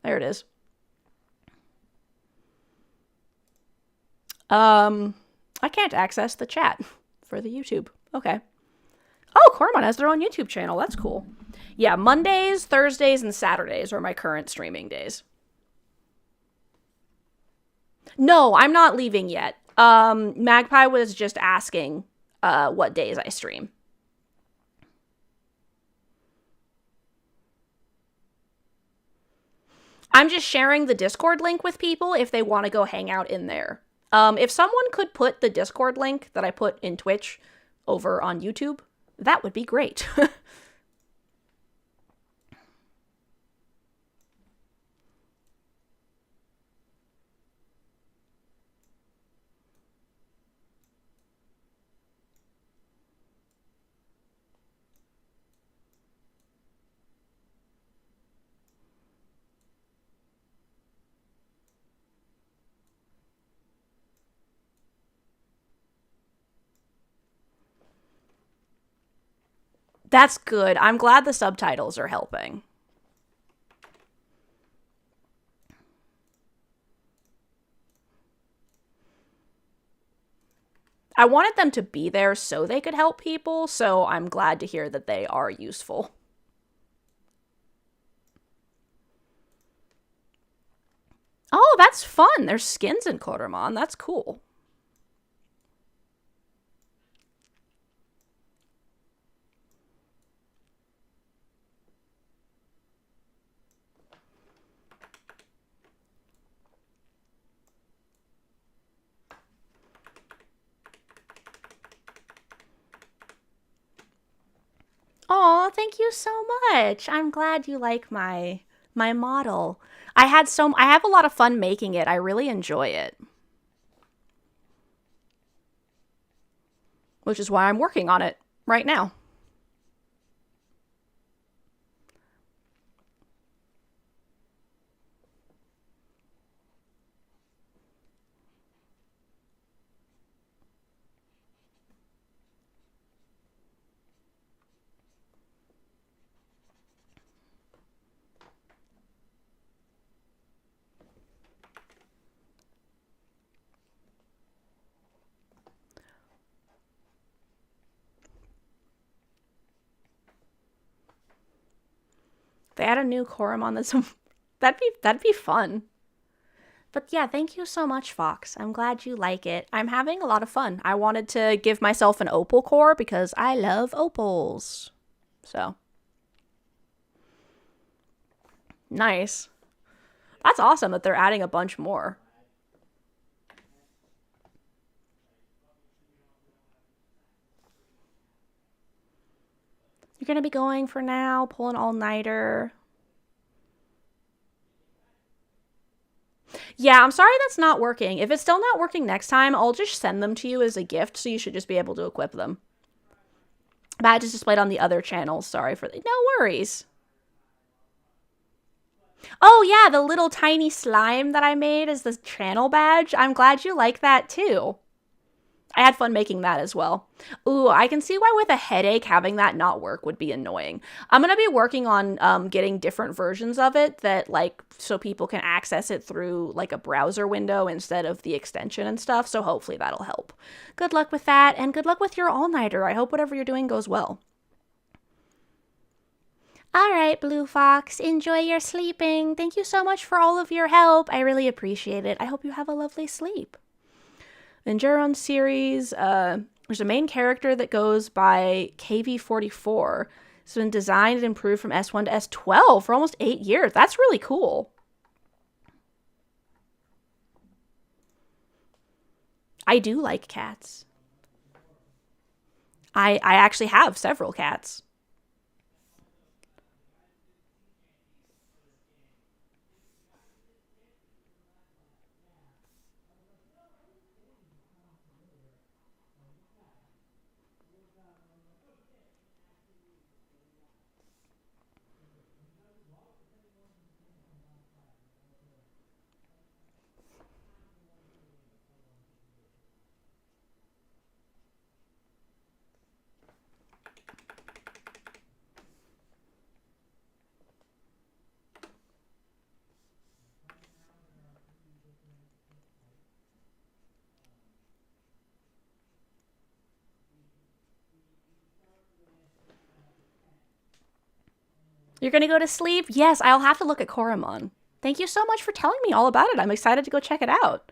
There it is. I can't access the chat for the YouTube. Okay. Oh, Cormon has their own YouTube channel. That's cool. Yeah, Mondays, Thursdays, and Saturdays are my current streaming days. No, I'm not leaving yet. Magpie was just asking what days I stream. I'm just sharing the Discord link with people if they want to go hang out in there. If someone could put the Discord link that I put in Twitch over on YouTube, that would be great. That's good. I'm glad the subtitles are helping. I wanted them to be there so they could help people, so I'm glad to hear that they are useful. Oh, that's fun. There's skins in Koromon. That's cool. Oh, thank you so much. I'm glad you like my model. I have a lot of fun making it. I really enjoy it. Which is why I'm working on it right now. They add a new Koromon that's that'd be fun. But yeah, thank you so much, Fox. I'm glad you like it. I'm having a lot of fun. I wanted to give myself an opal core because I love opals. So. Nice. That's awesome that they're adding a bunch more. You're going to be going for now, pull an all-nighter. Yeah, I'm sorry that's not working. If it's still not working next time, I'll just send them to you as a gift, so you should just be able to equip them. Badge is displayed on the other channels. Sorry for that. No worries. Oh, yeah, the little tiny slime that I made as the channel badge. I'm glad you like that, too. I had fun making that as well. Ooh, I can see why with a headache having that not work would be annoying. I'm going to be working on getting different versions of it that, like, so people can access it through, like, a browser window instead of the extension and stuff, so hopefully that'll help. Good luck with that, and good luck with your all-nighter. I hope whatever you're doing goes well. All right, Blue Fox, enjoy your sleeping. Thank you so much for all of your help. I really appreciate it. I hope you have a lovely sleep. Enduron series, there's a main character that goes by KV44. It's been designed and improved from S1 to S12 for almost 8 years. That's really cool. I do like cats. I actually have several cats. You're going to go to sleep? Yes, I'll have to look at Koromon. Thank you so much for telling me all about it. I'm excited to go check it out.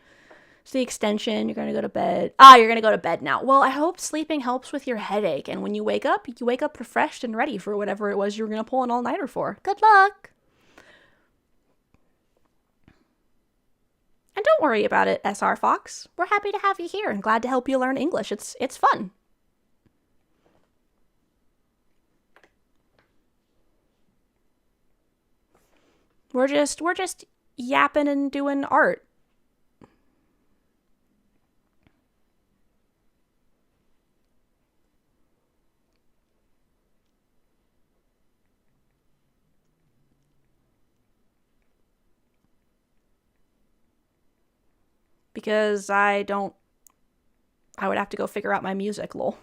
It's the extension. You're going to go to bed. You're going to go to bed now. Well, I hope sleeping helps with your headache. And when you wake up refreshed and ready for whatever it was you were going to pull an all-nighter for. Good luck. And don't worry about it, SR Fox. We're happy to have you here and glad to help you learn English. It's fun. We're just yapping and doing art. Because I would have to go figure out my music, lol.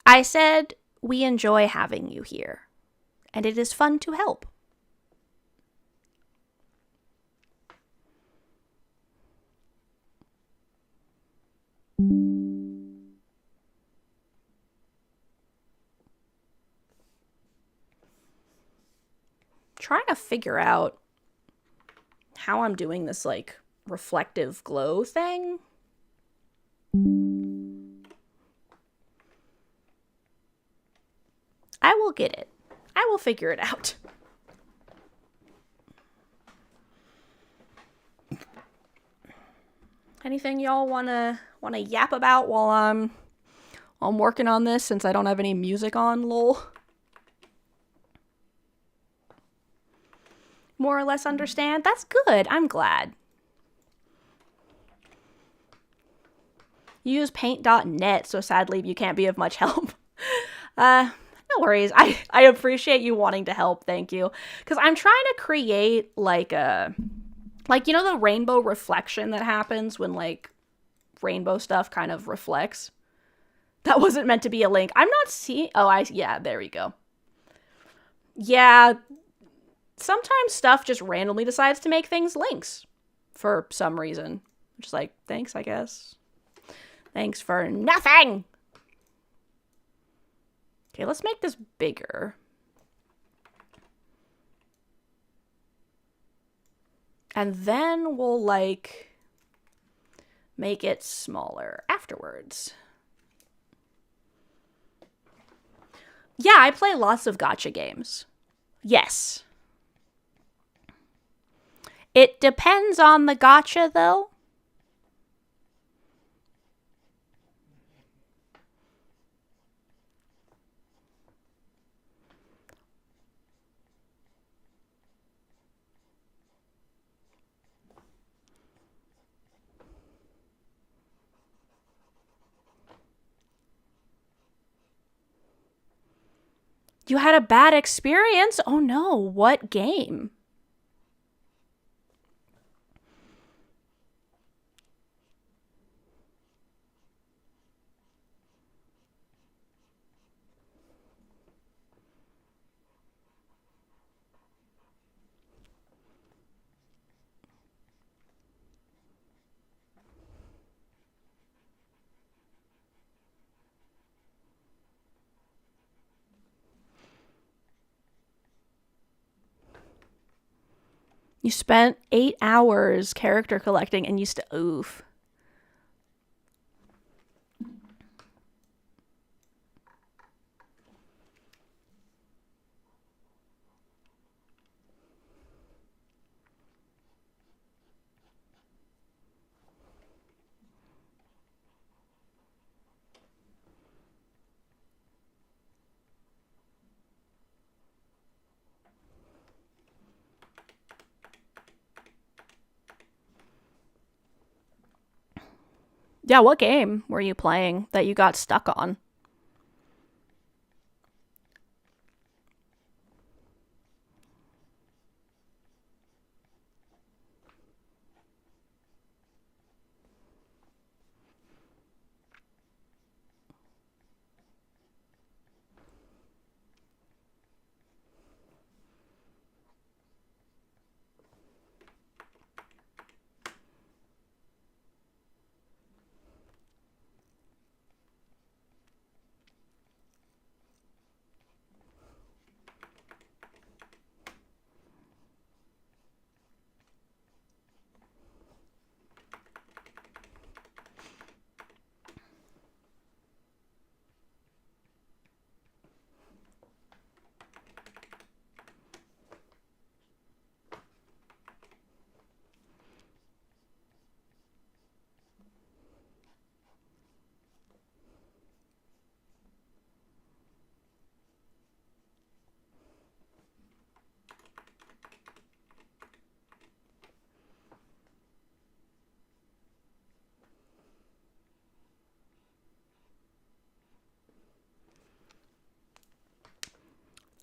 I said we enjoy having you here, and it is fun to help. Trying to figure out how I'm doing this, like, reflective glow thing. I will get it. I will figure it out. Anything y'all wanna yap about while I'm working on this, since I don't have any music on, lol? More or less understand? That's good. I'm glad. You use paint.net, so sadly you can't be of much help. No worries. I appreciate you wanting to help. Thank you. Because I'm trying to create like a, like, you know, the rainbow reflection that happens when like rainbow stuff kind of reflects. That wasn't meant to be a link. I'm not seeing. Oh, yeah, there we go. Yeah. sometimes stuff just randomly decides to make things links for some reason. Just like, thanks, I guess. Thanks for nothing. Okay, let's make this bigger. And then we'll, like, make it smaller afterwards. Yeah, I play lots of gacha games. Yes. It depends on the gacha, though. You had a bad experience? Oh no, what game? You spent 8 hours character collecting and used to oof. Yeah, what game were you playing that you got stuck on?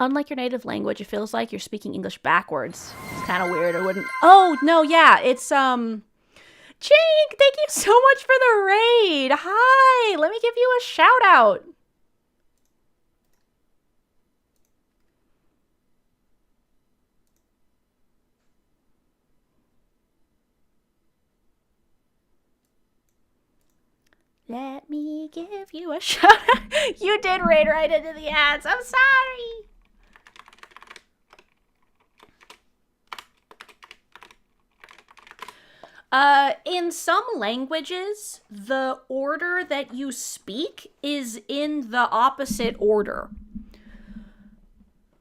Unlike your native language, it feels like you're speaking English backwards. It's kind of weird. I wouldn't. Oh no, yeah, it's Jink. Thank you so much for the raid. Hi, let me give you a shout out. Let me give you a shout out. You did raid right into the ads. I'm sorry. In some languages, the order that you speak is in the opposite order.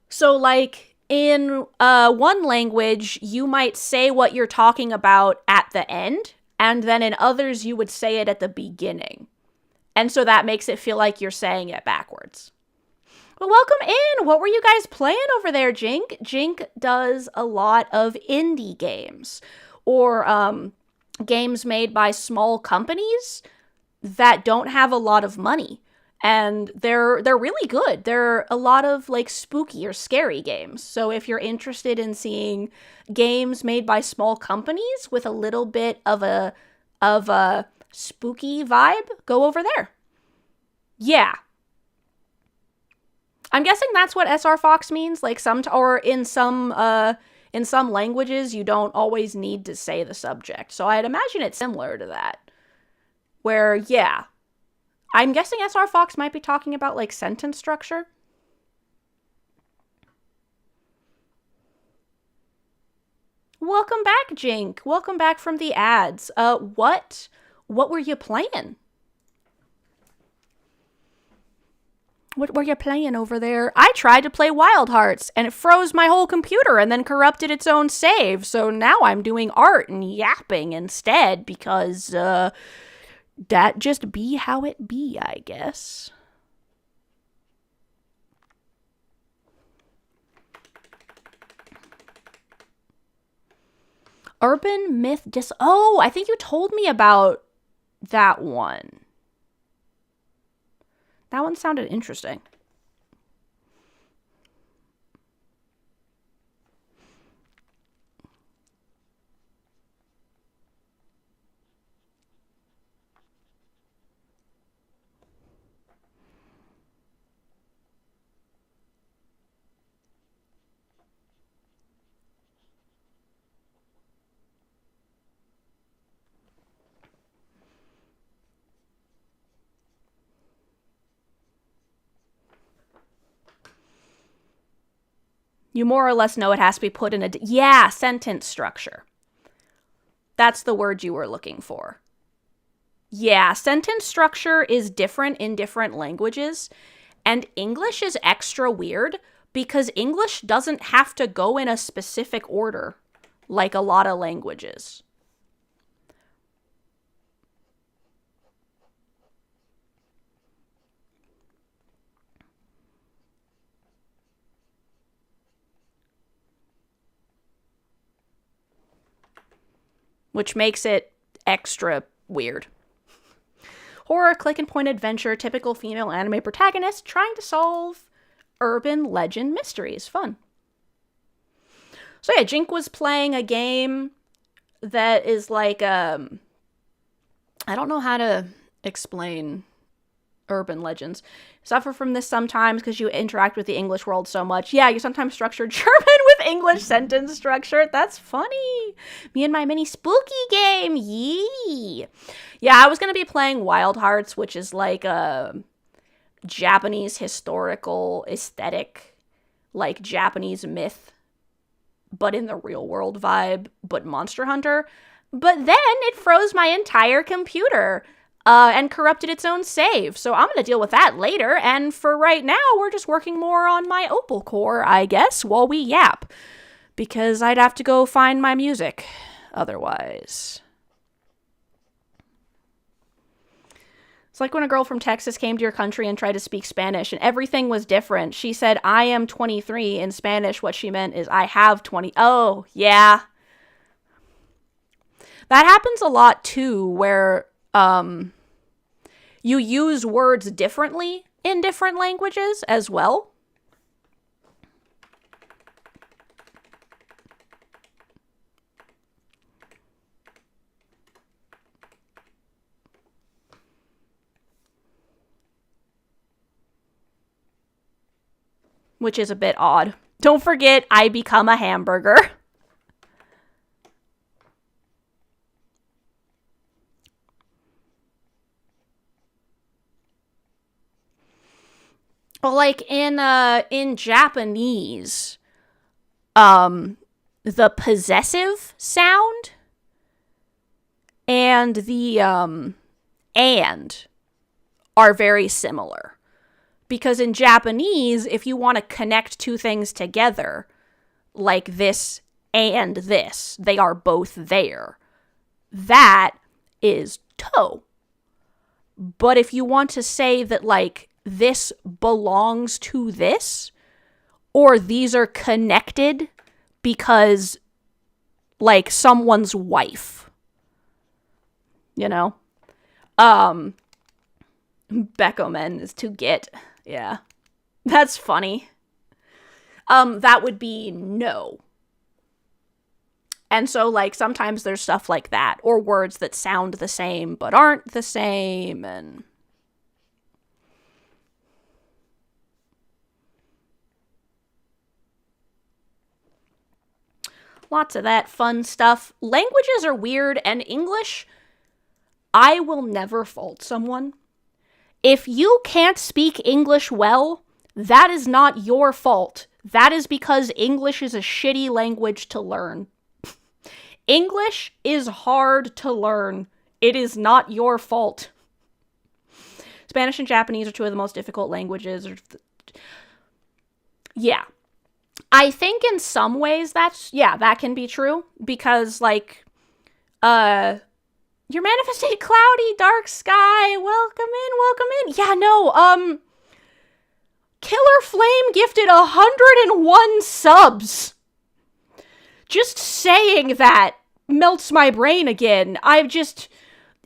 So, like, in one language, you might say what you're talking about at the end, and then in others, you would say it at the beginning. And so that makes it feel like you're saying it backwards. Well, welcome in. What were you guys playing over there, Jink? Jink does a lot of indie games, or games made by small companies that don't have a lot of money, and they're really good. They're a lot of like spooky or scary games. So if you're interested in seeing games made by small companies with a little bit of a spooky vibe, go over there. Yeah. I'm guessing that's what SR Fox means. Like or in some languages, you don't always need to say the subject. So I'd imagine it's similar to that. Where, yeah, I'm guessing SR Fox might be talking about like sentence structure. Welcome back, Jink. Welcome back from the ads. What were you playing? What were you playing over there? I tried to play Wild Hearts, and it froze my whole computer and then corrupted its own save. So now I'm doing art and yapping instead because, that just be how it be, I guess. Urban Myth Oh, I think you told me about that one. That one sounded interesting. You more or less know it has to be put in a sentence structure. That's the word you were looking for. Yeah, sentence structure is different in different languages, and English is extra weird because English doesn't have to go in a specific order like a lot of languages. Which makes it extra weird. Horror, click and point adventure, typical female anime protagonist trying to solve urban legend mysteries. Fun. So yeah, Jink was playing a game that is like, I don't know how to explain urban legends. Suffer from this sometimes because you interact with the English world so much. Yeah, you sometimes structure German with English sentence structure. That's funny. Me and my mini spooky game. Yee. Yeah, I was going to be playing Wild Hearts, which is like a Japanese historical aesthetic, like Japanese myth, but in the real world vibe, but Monster Hunter. But then it froze my entire computer. And corrupted its own save. So I'm going to deal with that later. And for right now, we're just working more on my Opal core, I guess, while we yap. Because I'd have to go find my music otherwise. It's like when a girl from Texas came to your country and tried to speak Spanish, and everything was different. She said, I am 23. In Spanish, what she meant is, I have 20. Oh, yeah. That happens a lot, too, where you use words differently in different languages as well. Which is a bit odd. Don't forget, I become a hamburger. But like in Japanese, the possessive sound and the and are very similar. Because in Japanese, if you want to connect two things together, like this and this, they are both there. That is to. But if you want to say that, like, this belongs to this, or these are connected because, like, someone's wife, you know? Beckomen is to get. Yeah. That's funny. That would be no. And so, like, sometimes there's stuff like that, or words that sound the same but aren't the same, and Lots of that fun stuff. Languages are weird, and English, I will never fault someone. If you can't speak English well, that is not your fault. That is because English is a shitty language to learn. English is hard to learn. It is not your fault. Spanish and Japanese are two of the most difficult languages. Yeah. I think in some ways that can be true. Because, like, you're manifesting cloudy, dark sky. Welcome in. Yeah, no, Killer Flame gifted 101 subs. Just saying that melts my brain again.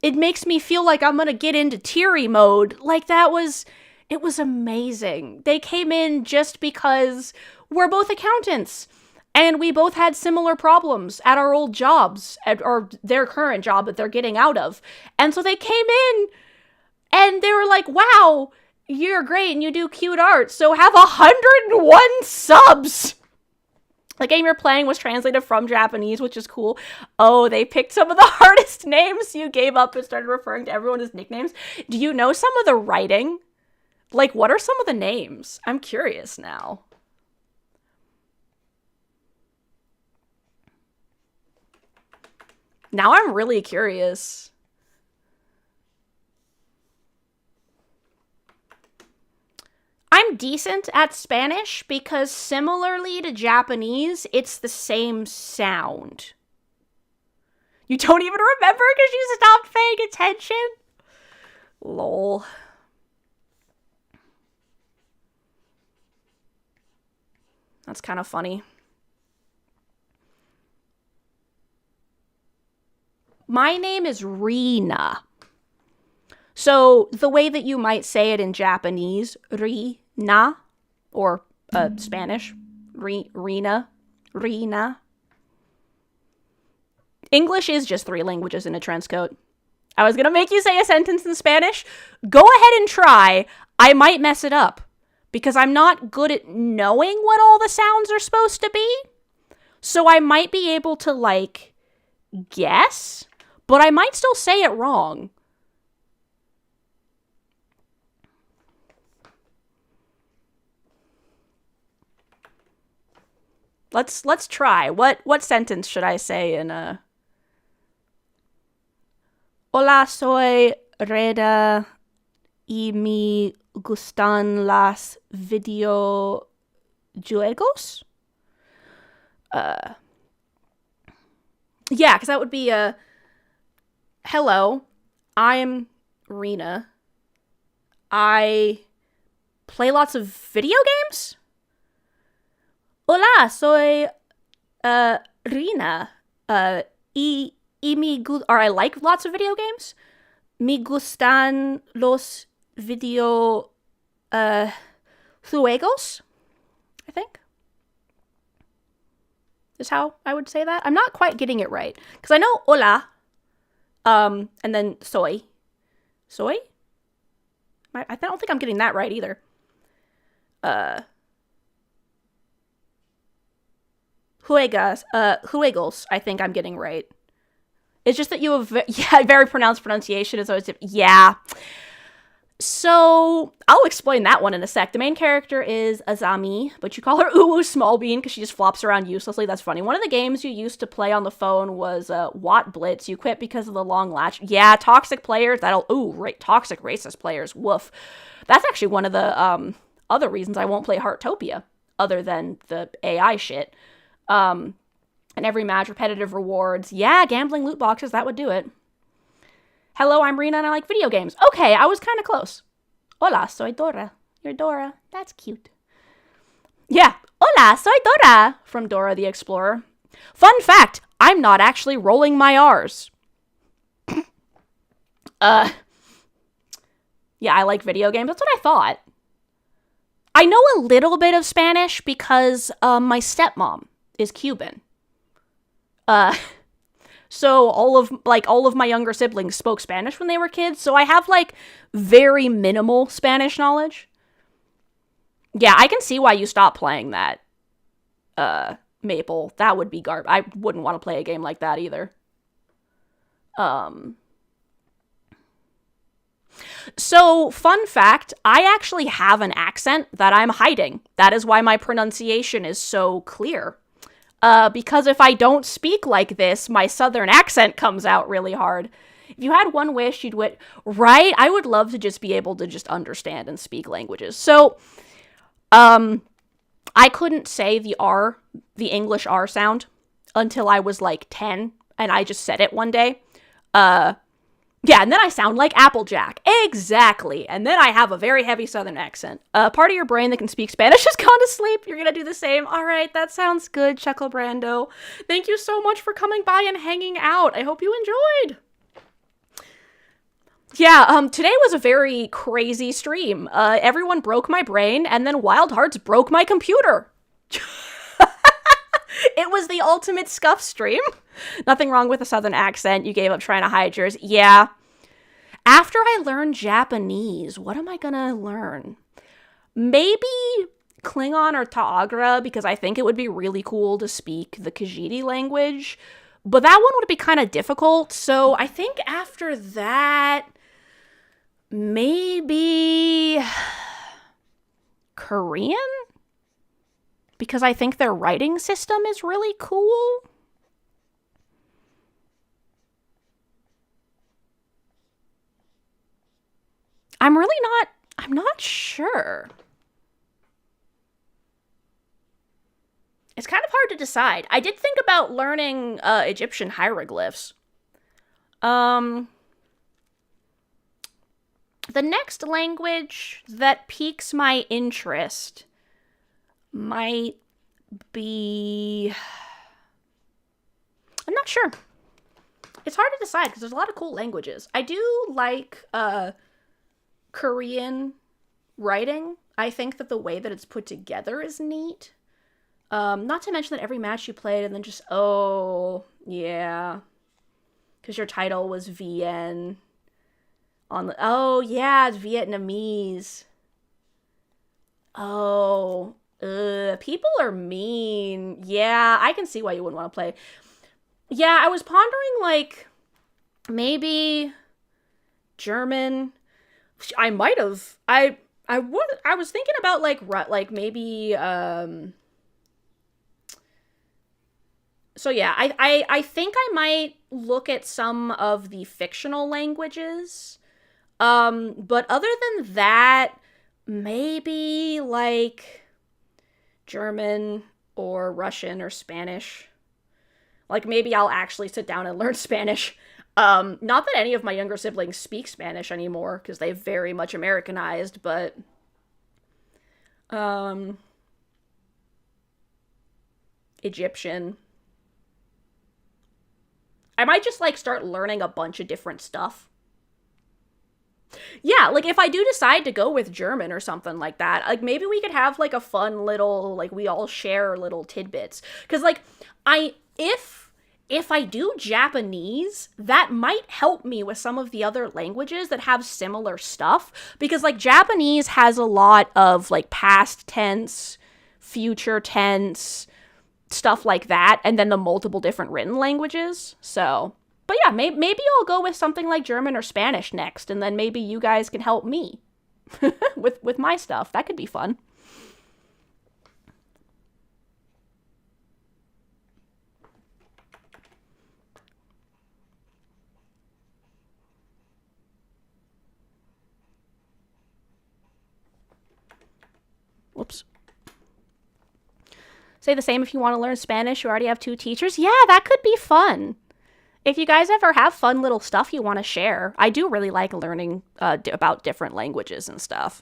It makes me feel like I'm gonna get into teary mode. Like, it was amazing. They came in just because we're both accountants. And we both had similar problems at our old jobs, or their current job that they're getting out of. And so they came in, and they were like, wow, you're great, and you do cute art, so have 101 subs! The game you're playing was translated from Japanese, which is cool. Oh, they picked some of the hardest names. You gave up and started referring to everyone as nicknames. Do you know some of the writing? Like, what are some of the names? I'm curious now. Now I'm really curious. I'm decent at Spanish because similarly to Japanese, it's the same sound. You don't even remember because you stopped paying attention? Lol. That's kind of funny. My name is Rina. So the way that you might say it in Japanese, Rina, or Spanish, Rina. English is just 3 languages in a trench coat. I was going to make you say a sentence in Spanish. Go ahead and try. I might mess it up because I'm not good at knowing what all the sounds are supposed to be. So I might be able to, like, guess, but I might still say it wrong. Let's try. What sentence should I say in a... Hola, soy Reda y me gustan las videojuegos? Yeah, because that would be a... Hello, I'm Rena. I play lots of video games? Hola, soy Rina. Or I like lots of video games. Me gustan los video juegos, I think. Is how I would say that. I'm not quite getting it right. Because I know hola. And then soy. Soy? I don't think I'm getting that right either. Juegos, I think I'm getting right. It's just that you have very pronounced pronunciation. Is always yeah. So I'll explain that one in a sec. The main character is Azami, but you call her Uwu Smallbean because she just flops around uselessly. That's funny. One of the games you used to play on the phone was Watt Blitz. You quit because of the long latch. Yeah, toxic players. Toxic racist players. Woof. That's actually one of the other reasons I won't play Heartopia, other than the AI shit. And every match, repetitive rewards. Yeah, gambling loot boxes, that would do it. Hello, I'm Rena and I like video games. Okay, I was kind of close. Hola, soy Dora. You're Dora. That's cute. Yeah, hola, soy Dora from Dora the Explorer. Fun fact, I'm not actually rolling my R's. Yeah, I like video games. That's what I thought. I know a little bit of Spanish because my stepmom is Cuban. So all of my younger siblings spoke Spanish when they were kids, so I have like very minimal Spanish knowledge. Yeah, I can see why you stopped playing that. Maple. That would be garbage. I wouldn't want to play a game like that either. So, fun fact, I actually have an accent that I'm hiding. That is why my pronunciation is so clear. Because if I don't speak like this, my southern accent comes out really hard. If you had one wish, you'd right? I would love to just be able to just understand and speak languages. So, I couldn't say the English R sound until I was like 10, and I just said it one day. Yeah, and then I sound like Applejack. Exactly. And then I have a very heavy southern accent. Part of your brain that can speak Spanish has gone to sleep. You're gonna do the same. All right, that sounds good, Chuckle Brando. Thank you so much for coming by and hanging out. I hope you enjoyed. Yeah, today was a very crazy stream. Everyone broke my brain, and then Wild Hearts broke my computer. It was the ultimate scuff stream. Nothing wrong with a southern accent. You gave up trying to hide yours. Yeah. After I learn Japanese, what am I gonna learn? Maybe Klingon or Ta'agra, because I think it would be really cool to speak the Khajiit language. But that one would be kind of difficult, so I think after that, maybe Korean? Because I think their writing system is really cool. I'm not sure. It's kind of hard to decide. I did think about learning Egyptian hieroglyphs. The next language that piques my interest might be... I'm not sure. It's hard to decide because there's a lot of cool languages. I do like Korean writing. I think that the way that it's put together is neat. Not to mention that every match you played and then just, oh, yeah. Because your title was VN. Oh, yeah, it's Vietnamese. Oh, people are mean. Yeah, I can see why you wouldn't want to play. Yeah, I was pondering, like, maybe German. I might have. I was thinking about, like maybe, so yeah, I think I might look at some of the fictional languages. But other than that, maybe, like, German or Russian or Spanish. Like, maybe I'll actually sit down and learn Spanish. Not that any of my younger siblings speak Spanish anymore, because they've very much Americanized, but, Egyptian. I might just, like, start learning a bunch of different stuff. Yeah, like, if I do decide to go with German or something like that, like, maybe we could have, like, a fun little, like, we all share little tidbits. Because, like, if I do Japanese, that might help me with some of the other languages that have similar stuff. Because, like, Japanese has a lot of, like, past tense, future tense, stuff like that, and then the multiple different written languages. So, but yeah, maybe I'll go with something like German or Spanish next, and then maybe you guys can help me with my stuff. That could be fun. Whoops. Say the same if you want to learn Spanish. You already have 2 teachers. Yeah, that could be fun. If you guys ever have fun little stuff you want to share, I do really like learning about different languages and stuff.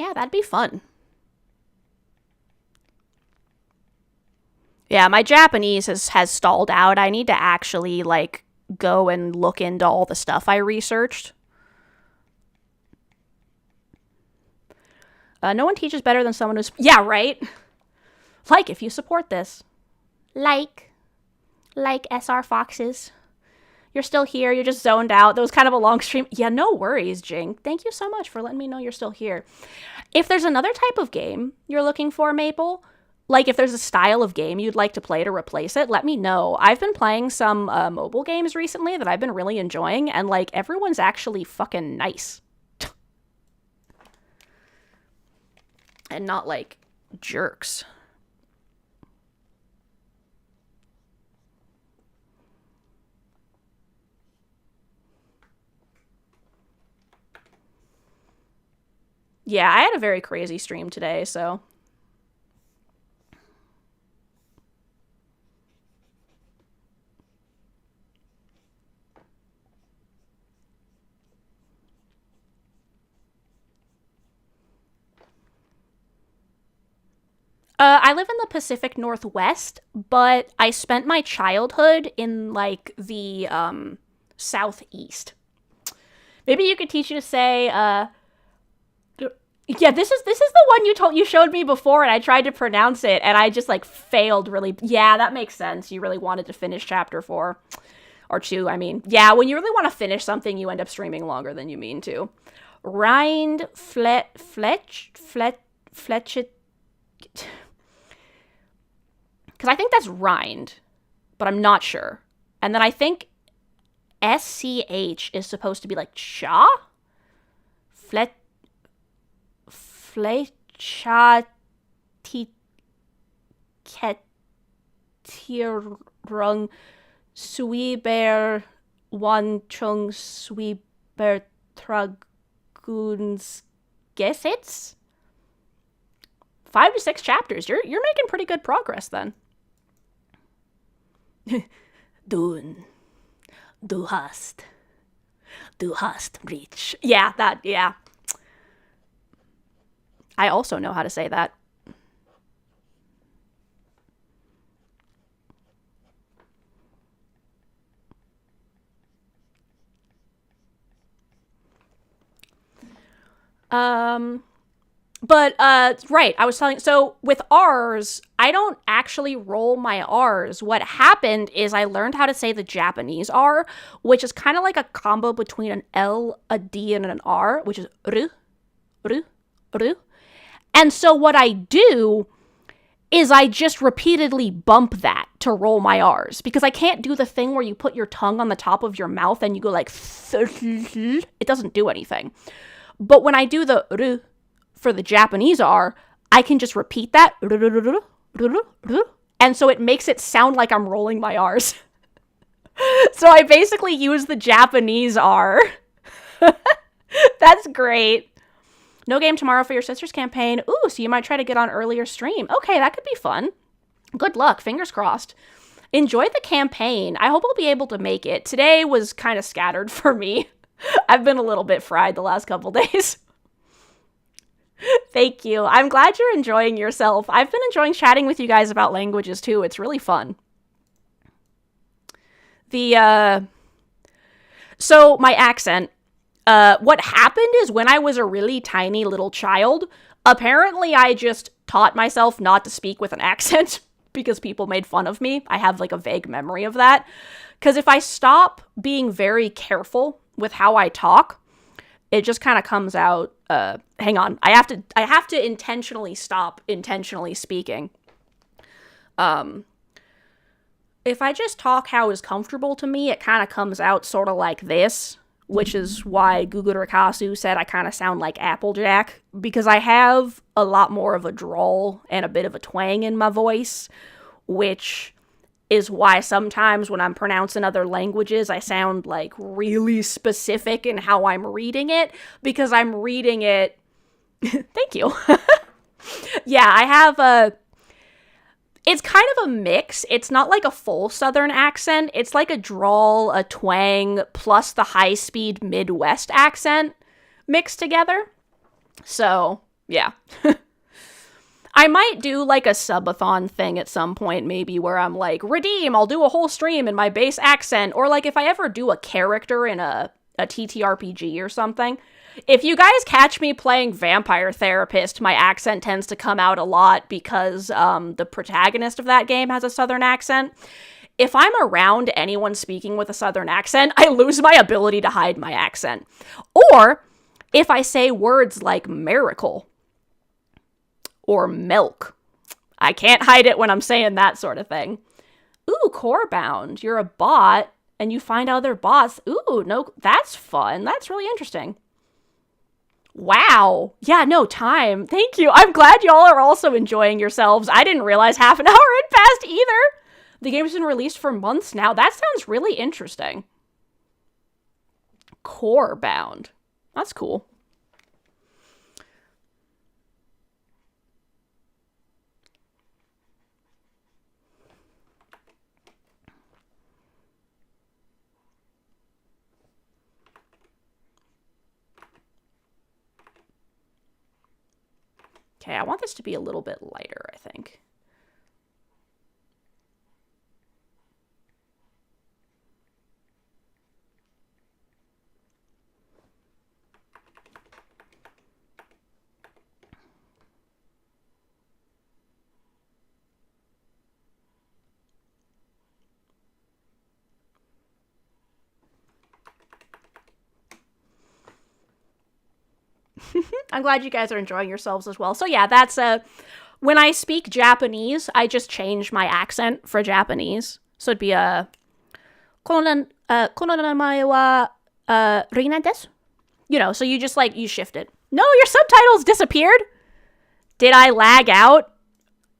Yeah, that'd be fun. Yeah, my Japanese has stalled out. I need to actually, like, go and look into all the stuff I researched. No one teaches better than someone who's... Yeah, right? Like, if you support this. Like SR Foxes. You're still here. You're just zoned out. That was kind of a long stream. Yeah, no worries, Jink. Thank you so much for letting me know you're still here. If there's another type of game you're looking for, Maple... Like, if there's a style of game you'd like to play to replace it, let me know. I've been playing some mobile games recently that I've been really enjoying, and, like, everyone's actually fucking nice. And not, like, jerks. Yeah, I had a very crazy stream today, so... I live in the Pacific Northwest, but I spent my childhood in, like, the, Southeast. Maybe you could teach you to say, yeah, this is the one you showed me before, and I tried to pronounce it, and I just, like, failed really. Yeah, that makes sense. You really wanted to finish chapter 4. Or 2, I mean. Yeah, when you really want to finish something, you end up streaming longer than you mean to. Rind, fletchet... Because I think that's rind, but I'm not sure. And then I think SCH is supposed to be like cha? Flecha ketirung swiber one chung swiber traguns gesets? 5 to 6 chapters. You're making pretty good progress then. Du hast reach. Yeah, yeah. I also know how to say that. But, right, I was telling, so with R's, I don't actually roll my R's. What happened is I learned how to say the Japanese R, which is kind of like a combo between an L, a D, and an R, which is ru. And so what I do is I just repeatedly bump that to roll my R's, because I can't do the thing where you put your tongue on the top of your mouth and you go like, it doesn't do anything. But when I do the ru, for the Japanese R, I can just repeat that. And so it makes it sound like I'm rolling my R's. So I basically use the Japanese R. That's great. No game tomorrow for your sister's campaign. Ooh, so you might try to get on earlier stream. Okay, that could be fun. Good luck. Fingers crossed. Enjoy the campaign. I hope I'll be able to make it. Today was kind of scattered for me. I've been a little bit fried the last couple days. Thank you. I'm glad you're enjoying yourself. I've been enjoying chatting with you guys about languages too. It's really fun. So my accent, what happened is when I was a really tiny little child, apparently I just taught myself not to speak with an accent because people made fun of me. I have like a vague memory of that. Because if I stop being very careful with how I talk, it just kind of comes out, hang on, I have to intentionally stop intentionally speaking. If I just talk how is comfortable to me, it kind of comes out sort of like this, which is why Guguru Kasu said I kind of sound like Applejack, because I have a lot more of a drawl and a bit of a twang in my voice, which is why sometimes when I'm pronouncing other languages, I sound like really specific in how I'm reading it, because I'm reading it. Thank you. Yeah, I have it's kind of a mix. It's not like a full Southern accent. It's like a drawl, a twang, plus the high-speed Midwest accent mixed together. So, Yeah. I might do like a subathon thing at some point, maybe, where I'm like, redeem, I'll do a whole stream in my base accent. Or like if I ever do a character in a TTRPG or something. If you guys catch me playing Vampire Therapist, my accent tends to come out a lot because the protagonist of that game has a southern accent. If I'm around anyone speaking with a southern accent, I lose my ability to hide my accent. Or if I say words like miracle or milk, I can't hide it when I'm saying that sort of thing. Ooh, core bound. You're a bot and you find other bots. Ooh, no, that's fun. That's really interesting. Wow. Yeah, no, time. Thank you. I'm glad y'all are also enjoying yourselves. I didn't realize half an hour had passed either. The game's been released for months now. That sounds really interesting. Core bound. That's cool. Okay, I want this to be a little bit lighter, I think. I'm glad you guys are enjoying yourselves as well. So yeah, that's when I speak Japanese, I just change my accent for Japanese. So it'd be a kono namae wa Rina desu. You know, so you just like you shift it. No, your subtitles disappeared. Did I lag out?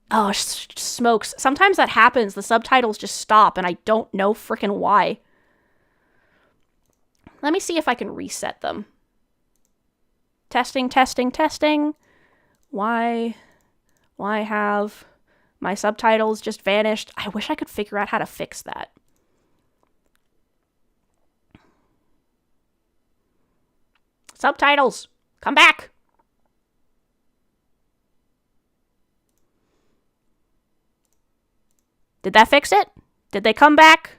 Oh, smokes. Sometimes that happens. The subtitles just stop and I don't know freaking why. Let me see if I can reset them. Testing, testing, testing. Why have my subtitles just vanished? I wish I could figure out how to fix that. Subtitles, come back. Did that fix it? Did they come back?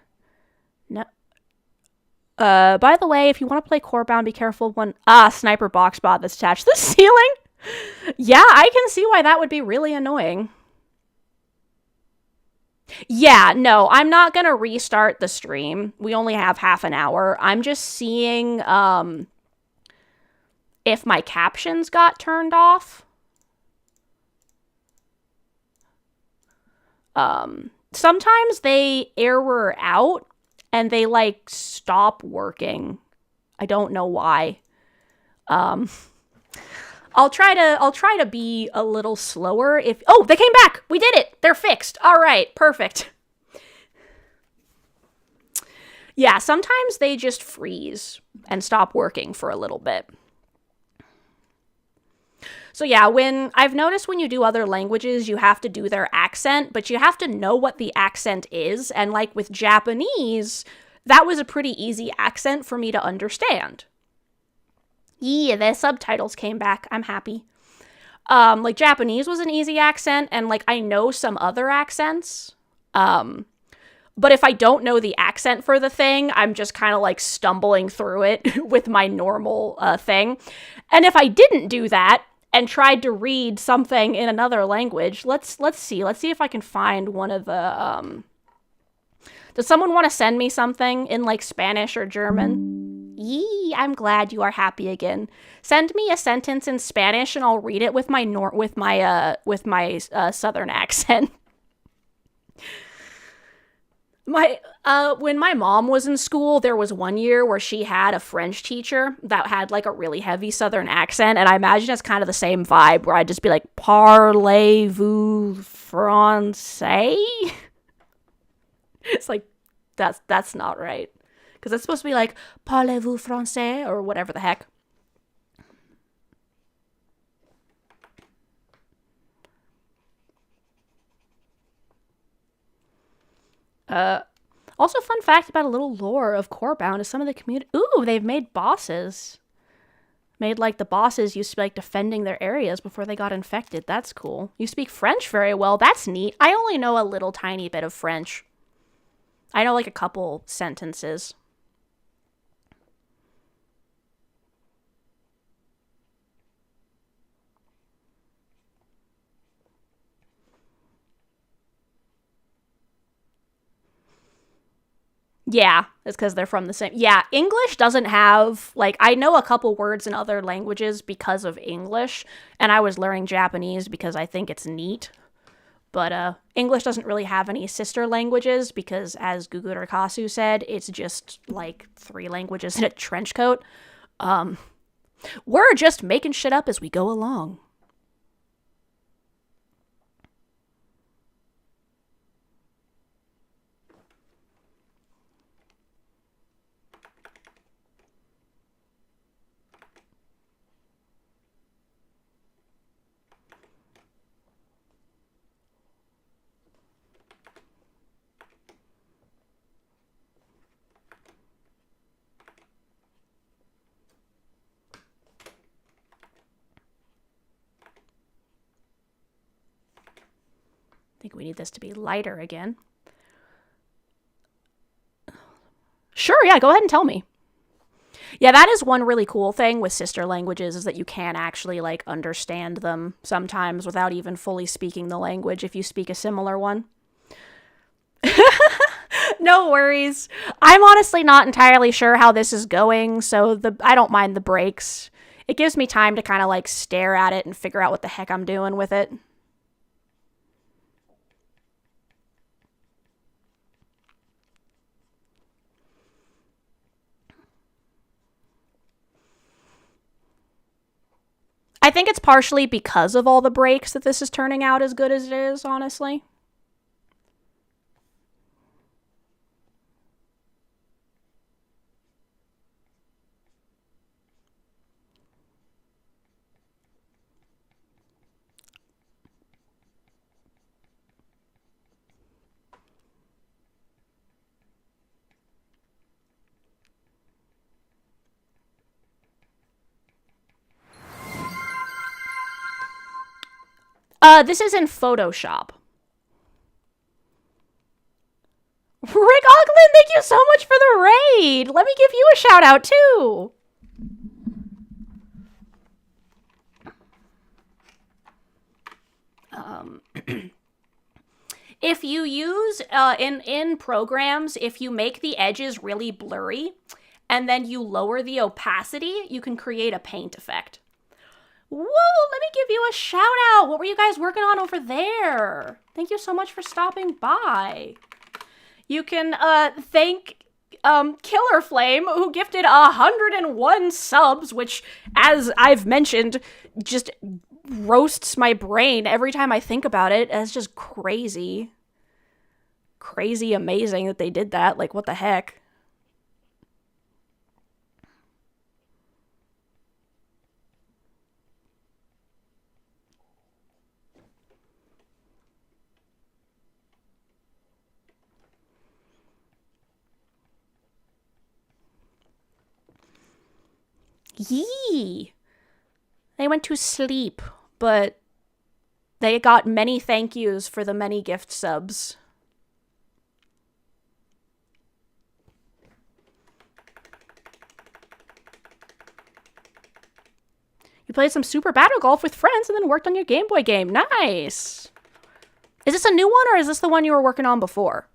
No. By the way, if you want to play Corebound, be careful when... sniper box bot that's attached to the ceiling. Yeah, I can see why that would be really annoying. Yeah, no, I'm not gonna restart the stream. We only have half an hour. I'm just seeing, if my captions got turned off. Sometimes they error out and they like stop working. I don't know why. I'll try to be a little slower if... Oh, they came back! We did it! They're fixed! Alright, perfect. Yeah, sometimes they just freeze and stop working for a little bit. So yeah, I've noticed when you do other languages, you have to do their accent, but you have to know what the accent is. And like with Japanese, that was a pretty easy accent for me to understand. Yeah, the subtitles came back. I'm happy. Like Japanese was an easy accent, and like I know some other accents. But if I don't know the accent for the thing, I'm just kind of like stumbling through it with my normal thing. And if I didn't do that and tried to read something in another language, let's see if I can find one of the does someone want to send me something in like Spanish or German? Yee, I'm glad you are happy again. Send me a sentence in Spanish and I'll read it with my southern accent. When my mom was in school, there was one year where she had a French teacher that had like a really heavy southern accent, and I imagine it's kind of the same vibe where I'd just be like, "Parlez-vous français?" It's like that's not right, because it's supposed to be like "Parlez-vous français?" or whatever the heck. Also, fun fact about a little lore of Corebound is some of the community... Ooh, they've made bosses. Made like the bosses used to be like defending their areas before they got infected. That's cool. You speak French very well. That's neat. I only know a little tiny bit of French. I know like a couple sentences. Yeah, it's because they're from the same. Yeah, English doesn't have, like, I know a couple words in other languages because of English, and I was learning Japanese because I think it's neat. But English doesn't really have any sister languages because, as Guguru Kasu said, it's just like 3 languages in a trench coat. We're just making shit up as we go along. I think we need this to be lighter again. Sure, yeah, go ahead and tell me. Yeah, that is one really cool thing with sister languages is that you can actually like understand them sometimes without even fully speaking the language if you speak a similar one. No worries. I'm honestly not entirely sure how this is going, so I don't mind the breaks. It gives me time to kind of like stare at it and figure out what the heck I'm doing with it. I think it's partially because of all the breaks that this is turning out as good as it is, honestly. This is in Photoshop. Rick Auckland, thank you so much for the raid. Let me give you a shout out too. If you use in programs, if you make the edges really blurry and then you lower the opacity, you can create a paint effect. Whoa, let me give you a shout out. What were you guys working on over there? Thank you so much for stopping by. You can thank killarflame, who gifted 101 subs, which, as I've mentioned, just roasts my brain every time I think about it. It's just crazy. Crazy amazing that they did that. Like, what the heck? Yee! They went to sleep, but they got many thank yous for the many gift subs. You played some Super Battle Golf with friends and then worked on your Game Boy game. Nice! Is this a new one or is this the one you were working on before?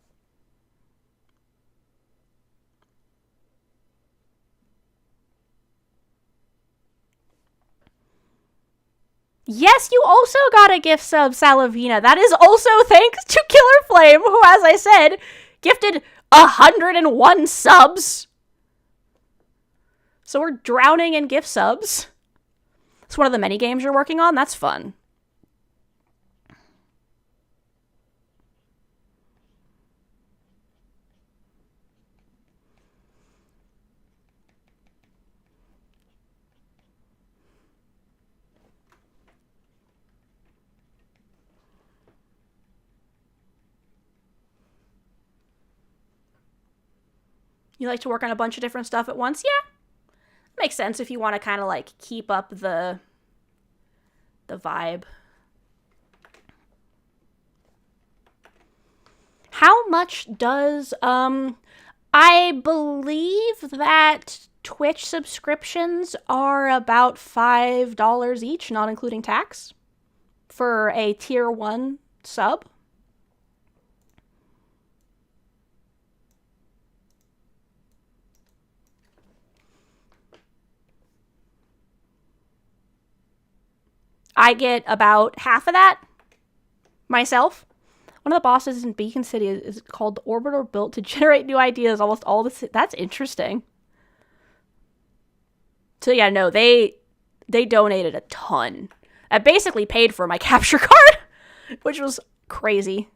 Yes, you also got a gift sub, Salavina. That is also thanks to killarflame, who, as I said, gifted 101 subs. So we're drowning in gift subs. It's one of the many games you're working on. That's fun. You like to work on a bunch of different stuff at once? Yeah. Makes sense if you want to kind of like keep up the vibe. How much does I believe that Twitch subscriptions are about $5 each, not including tax, for a tier 1 sub. I get about half of that myself. One of the bosses in Beacon City is called the Orbiter built to generate new ideas. Almost all the that's interesting. So yeah, no, they donated a ton. I basically paid for my capture card, which was crazy.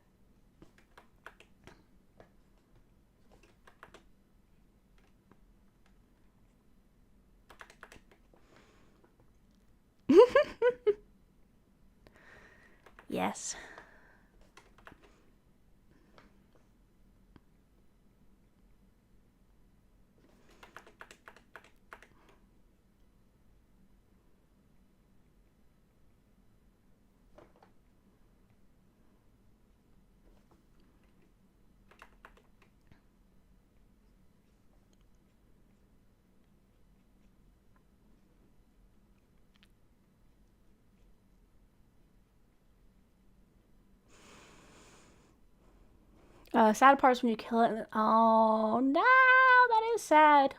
Yes. Sad parts when you kill it. Oh no, that is sad.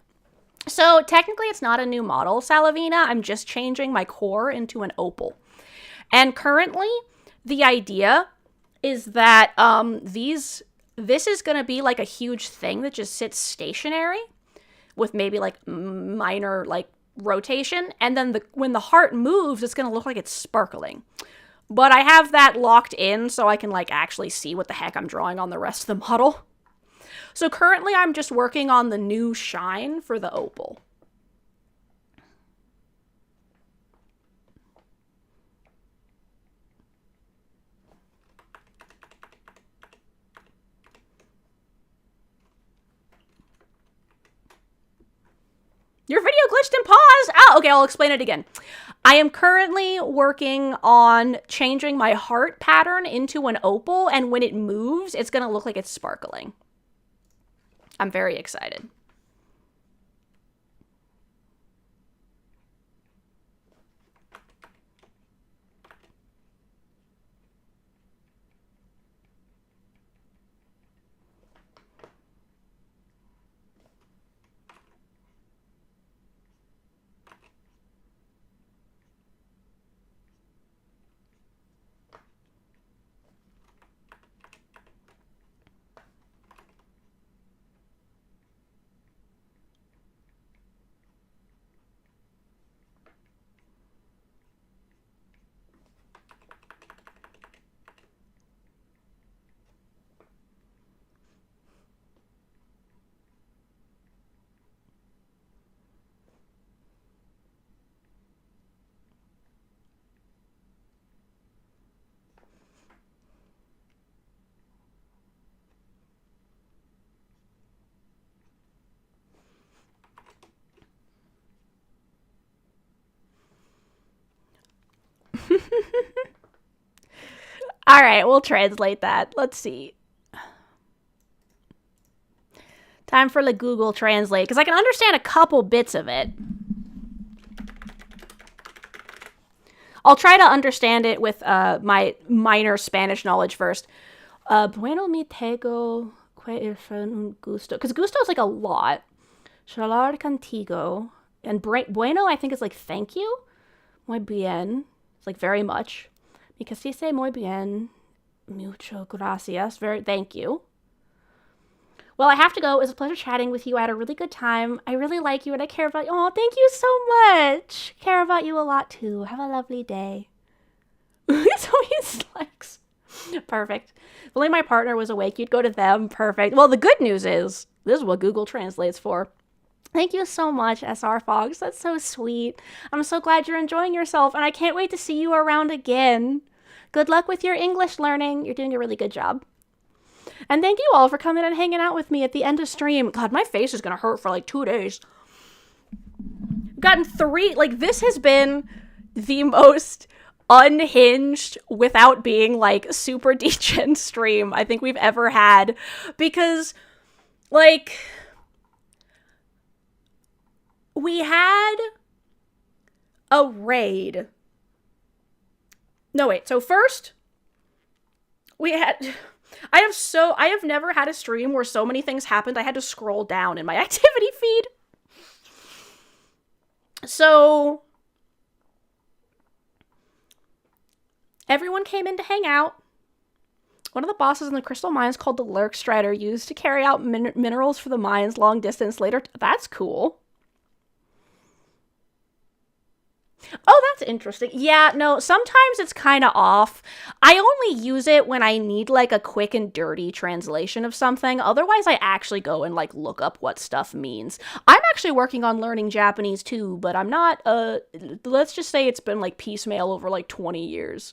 So technically it's not a new model, Salavina. I'm just changing my core into an opal. And currently the idea is that this is going to be like a huge thing that just sits stationary with maybe like minor like rotation. And then when the heart moves, it's going to look like it's sparkling. But I have that locked in so I can like actually see what the heck I'm drawing on the rest of the model. So currently I'm just working on the new shine for the opal. Your video glitched and paused. Oh, okay, I'll explain it again. I am currently working on changing my heart pattern into an opal, and when it moves, it's going to look like it's sparkling. I'm very excited. All right, we'll translate that. Let's see. Time for the Google Translate, because I can understand a couple bits of it. I'll try to understand it with my minor Spanish knowledge first. Bueno mi tego que un gusto. Because gusto is like a lot. Charlar contigo. And bueno, I think, is like thank you. Muy bien. It's like very much. Mi casise muy bien. Mucho gracias. Thank you. Well, I have to go. It was a pleasure chatting with you. I had a really good time. I really like you and I care about you. Oh, thank you so much. Care about you a lot too. Have a lovely day. So he's like, perfect. If only my partner was awake, you'd go to them. Perfect. Well, the good news is, this is what Google translates for. Thank you so much, SR Fox. That's so sweet. I'm so glad you're enjoying yourself, and I can't wait to see you around again. Good luck with your English learning. You're doing a really good job. And thank you all for coming and hanging out with me at the end of stream. God, my face is going to hurt for like 2 days. gotten 3, like, this has been the most unhinged without being, like, super degen stream I think we've ever had. Because, like, we had a raid. No, wait. So first, we had... I have never had a stream where so many things happened I had to scroll down in my activity feed. So, everyone came in to hang out. One of the bosses in the crystal mines called the Lurk Strider used to carry out minerals for the mines long distance later. That's cool. Oh, that's interesting. Yeah, no, sometimes it's kind of off. I only use it when I need, like, a quick and dirty translation of something. Otherwise, I actually go and, like, look up what stuff means. I'm actually working on learning Japanese, too, but I'm not, let's just say it's been, like, piecemeal over, like, 20 years.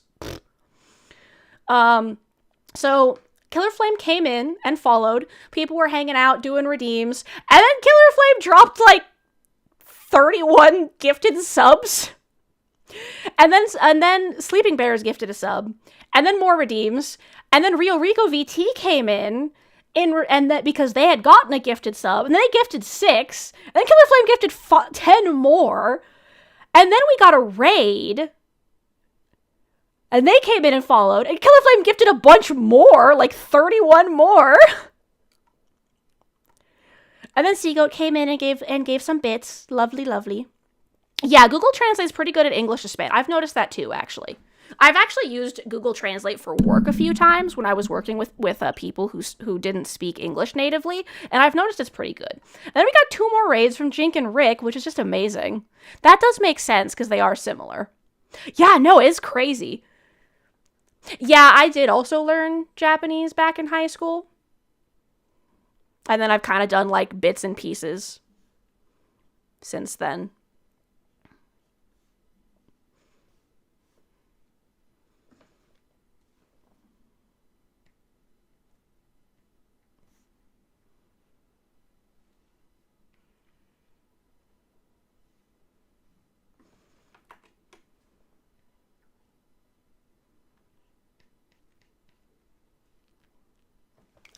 So, killarflame came in and followed. People were hanging out, doing redeems, and then killarflame dropped, like, 31 gifted subs. And then Sleeping Bears gifted a sub, and then more redeems, and then Rio Rico VT came in and that because they had gotten a gifted sub, and then they gifted 6, and then killarflame gifted 10 more, and then we got a raid, and they came in and followed, and killarflame gifted a bunch more, like 31 more. And then Seagoat came in and gave some bits. Lovely, lovely. Yeah, Google Translate's pretty good at English to Spanish. I've noticed that too, actually. I've actually used Google Translate for work a few times when I was working with people who didn't speak English natively, and I've noticed it's pretty good. And then we got 2 more raids from Jink and Rick, which is just amazing. That does make sense, because they are similar. Yeah, no, it's crazy. Yeah, I did also learn Japanese back in high school. And then I've kind of done, like, bits and pieces since then.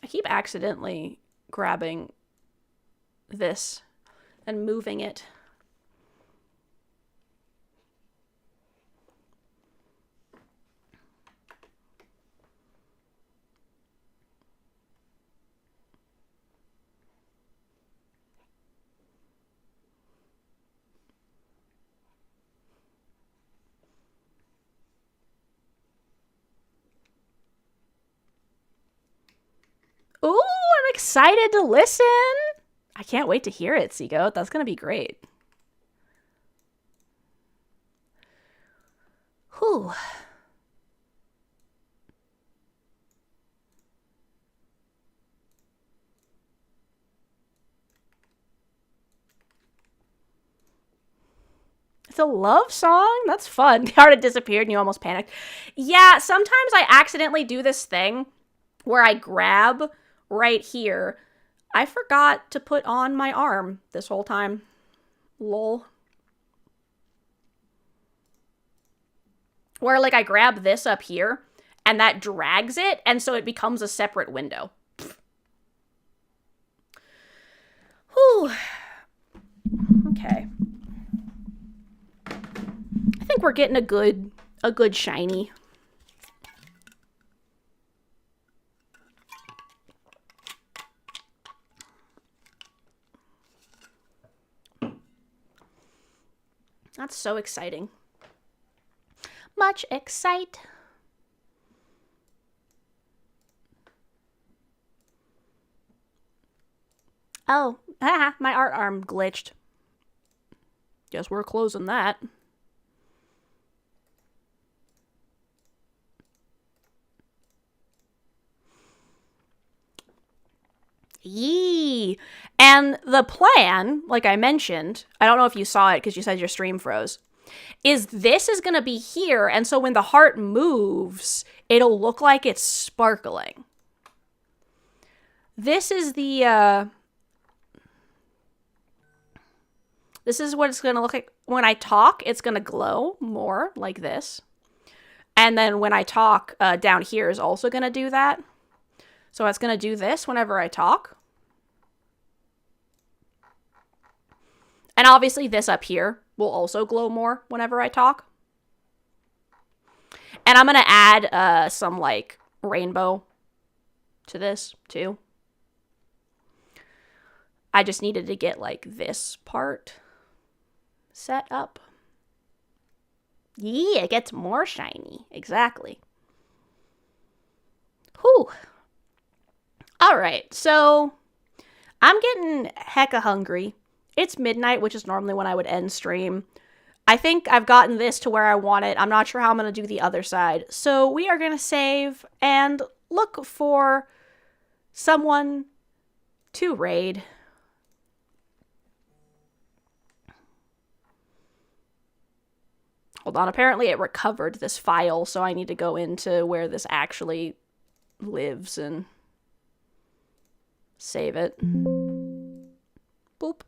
I keep accidentally grabbing this and moving it. Ooh, I'm excited to listen. I can't wait to hear it, Seagoat. That's going to be great. Whew. It's a love song? That's fun. The art had disappeared and you almost panicked. Yeah, sometimes I accidentally do this thing where I grab right here. I forgot to put on my arm this whole time. Lol. Where, like, I grab this up here, and that drags it, and so it becomes a separate window. Whew. Okay. I think we're getting a good shiny. That's so exciting. Much excite. Oh, my art arm glitched. Guess we're closing that. Yee! And the plan, like I mentioned, I don't know if you saw it because you said your stream froze, is this is going to be here, and so when the heart moves, it'll look like it's sparkling. This is the This is what it's going to look like. When I talk, it's going to glow more like this. And then when I talk, down here is also going to do that. So it's going to do this whenever I talk. And obviously this up here will also glow more whenever I talk. And I'm going to add some like rainbow to this too. I just needed to get like this part set up. Yeah, it gets more shiny. Exactly. Whew. All right, so I'm getting hecka hungry. It's midnight, which is normally when I would end stream. I think I've gotten this to where I want it. I'm not sure how I'm going to do the other side. So we are going to save and look for someone to raid. Hold on, apparently it recovered this file, so I need to go into where this actually lives and save it. Boop.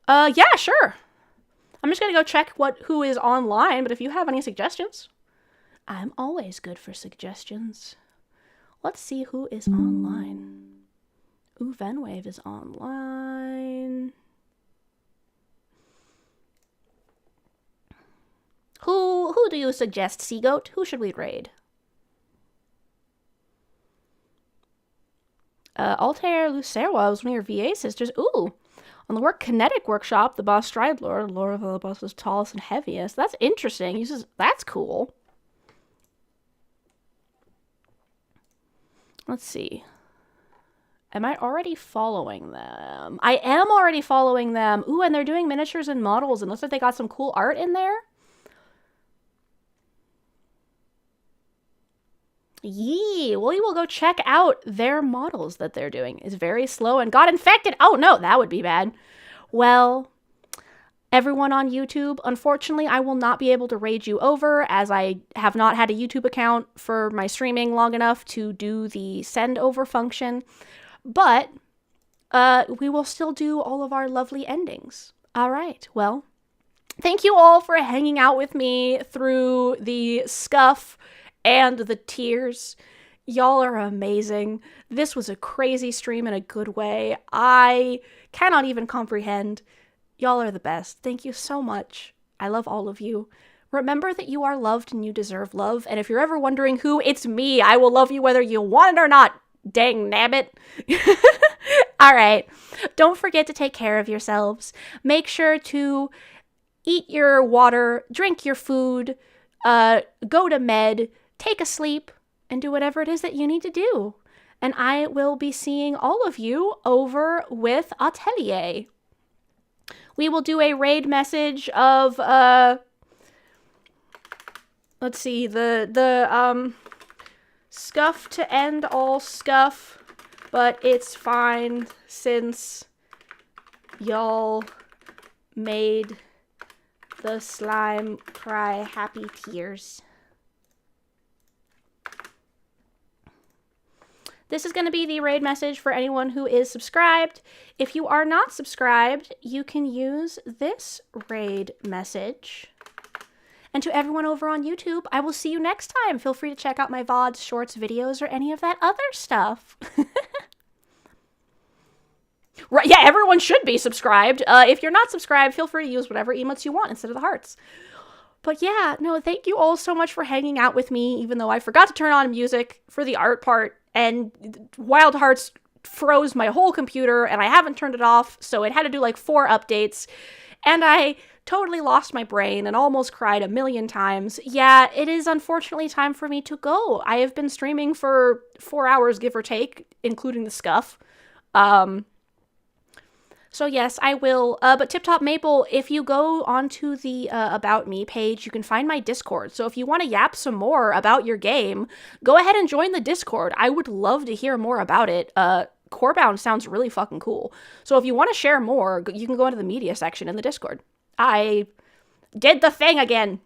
Yeah, sure. I'm just gonna go check who is online, but if you have any suggestions, I'm always good for suggestions. Let's see who is online. Ooh, Venwave is online. Who do you suggest, Seagoat? Who should we raid? Altair Lucerwa was one of your VA sisters. Ooh. On the Kinetic Workshop, the boss Stride Lord of the boss was tallest and heaviest. That's interesting. He says, that's cool. Let's see. Am I already following them? I am already following them. Ooh, and they're doing miniatures and models, and looks like they got some cool art in there. Yee, well, we will go check out their models that they're doing. It's very slow and got infected. Oh, no, that would be bad. Well, everyone on YouTube, unfortunately, I will not be able to raid you over as I have not had a YouTube account for my streaming long enough to do the send over function. But we will still do all of our lovely endings. All right, well, thank you all for hanging out with me through the scuff and the tears. Y'all are amazing. This was a crazy stream in a good way. I cannot even comprehend. Y'all are the best. Thank you so much. I love all of you. Remember that you are loved and you deserve love. And if you're ever wondering who, it's me. I will love you whether you want it or not. Dang nabbit. All right. Don't forget to take care of yourselves. Make sure to eat your water, drink your food, go to med, take a sleep, and do whatever it is that you need to do. And I will be seeing all of you over with Atelier. We will do a raid message of, let's see, the scuff to end all scuff, but it's fine since y'all made the slime cry happy tears. This is going to be the raid message for anyone who is subscribed. If you are not subscribed, you can use this raid message. And to everyone over on YouTube, I will see you next time. Feel free to check out my VODs, shorts, videos, or any of that other stuff. Right, yeah, everyone should be subscribed. If you're not subscribed, feel free to use whatever emotes you want instead of the hearts. But yeah, no, thank you all so much for hanging out with me, even though I forgot to turn on music for the art part, and Wild Hearts froze my whole computer, and I haven't turned it off, so it had to do like 4 updates, and I totally lost my brain and almost cried a million times. Yeah, it is unfortunately time for me to go. I have been streaming for 4 hours, give or take, including the scuff. So yes, I will. But Tip Top Maple, if you go onto the About Me page, you can find my Discord. So if you want to yap some more about your game, go ahead and join the Discord. I would love to hear more about it. Corebound sounds really fucking cool. So if you want to share more, you can go into the media section in the Discord. I did the thing again.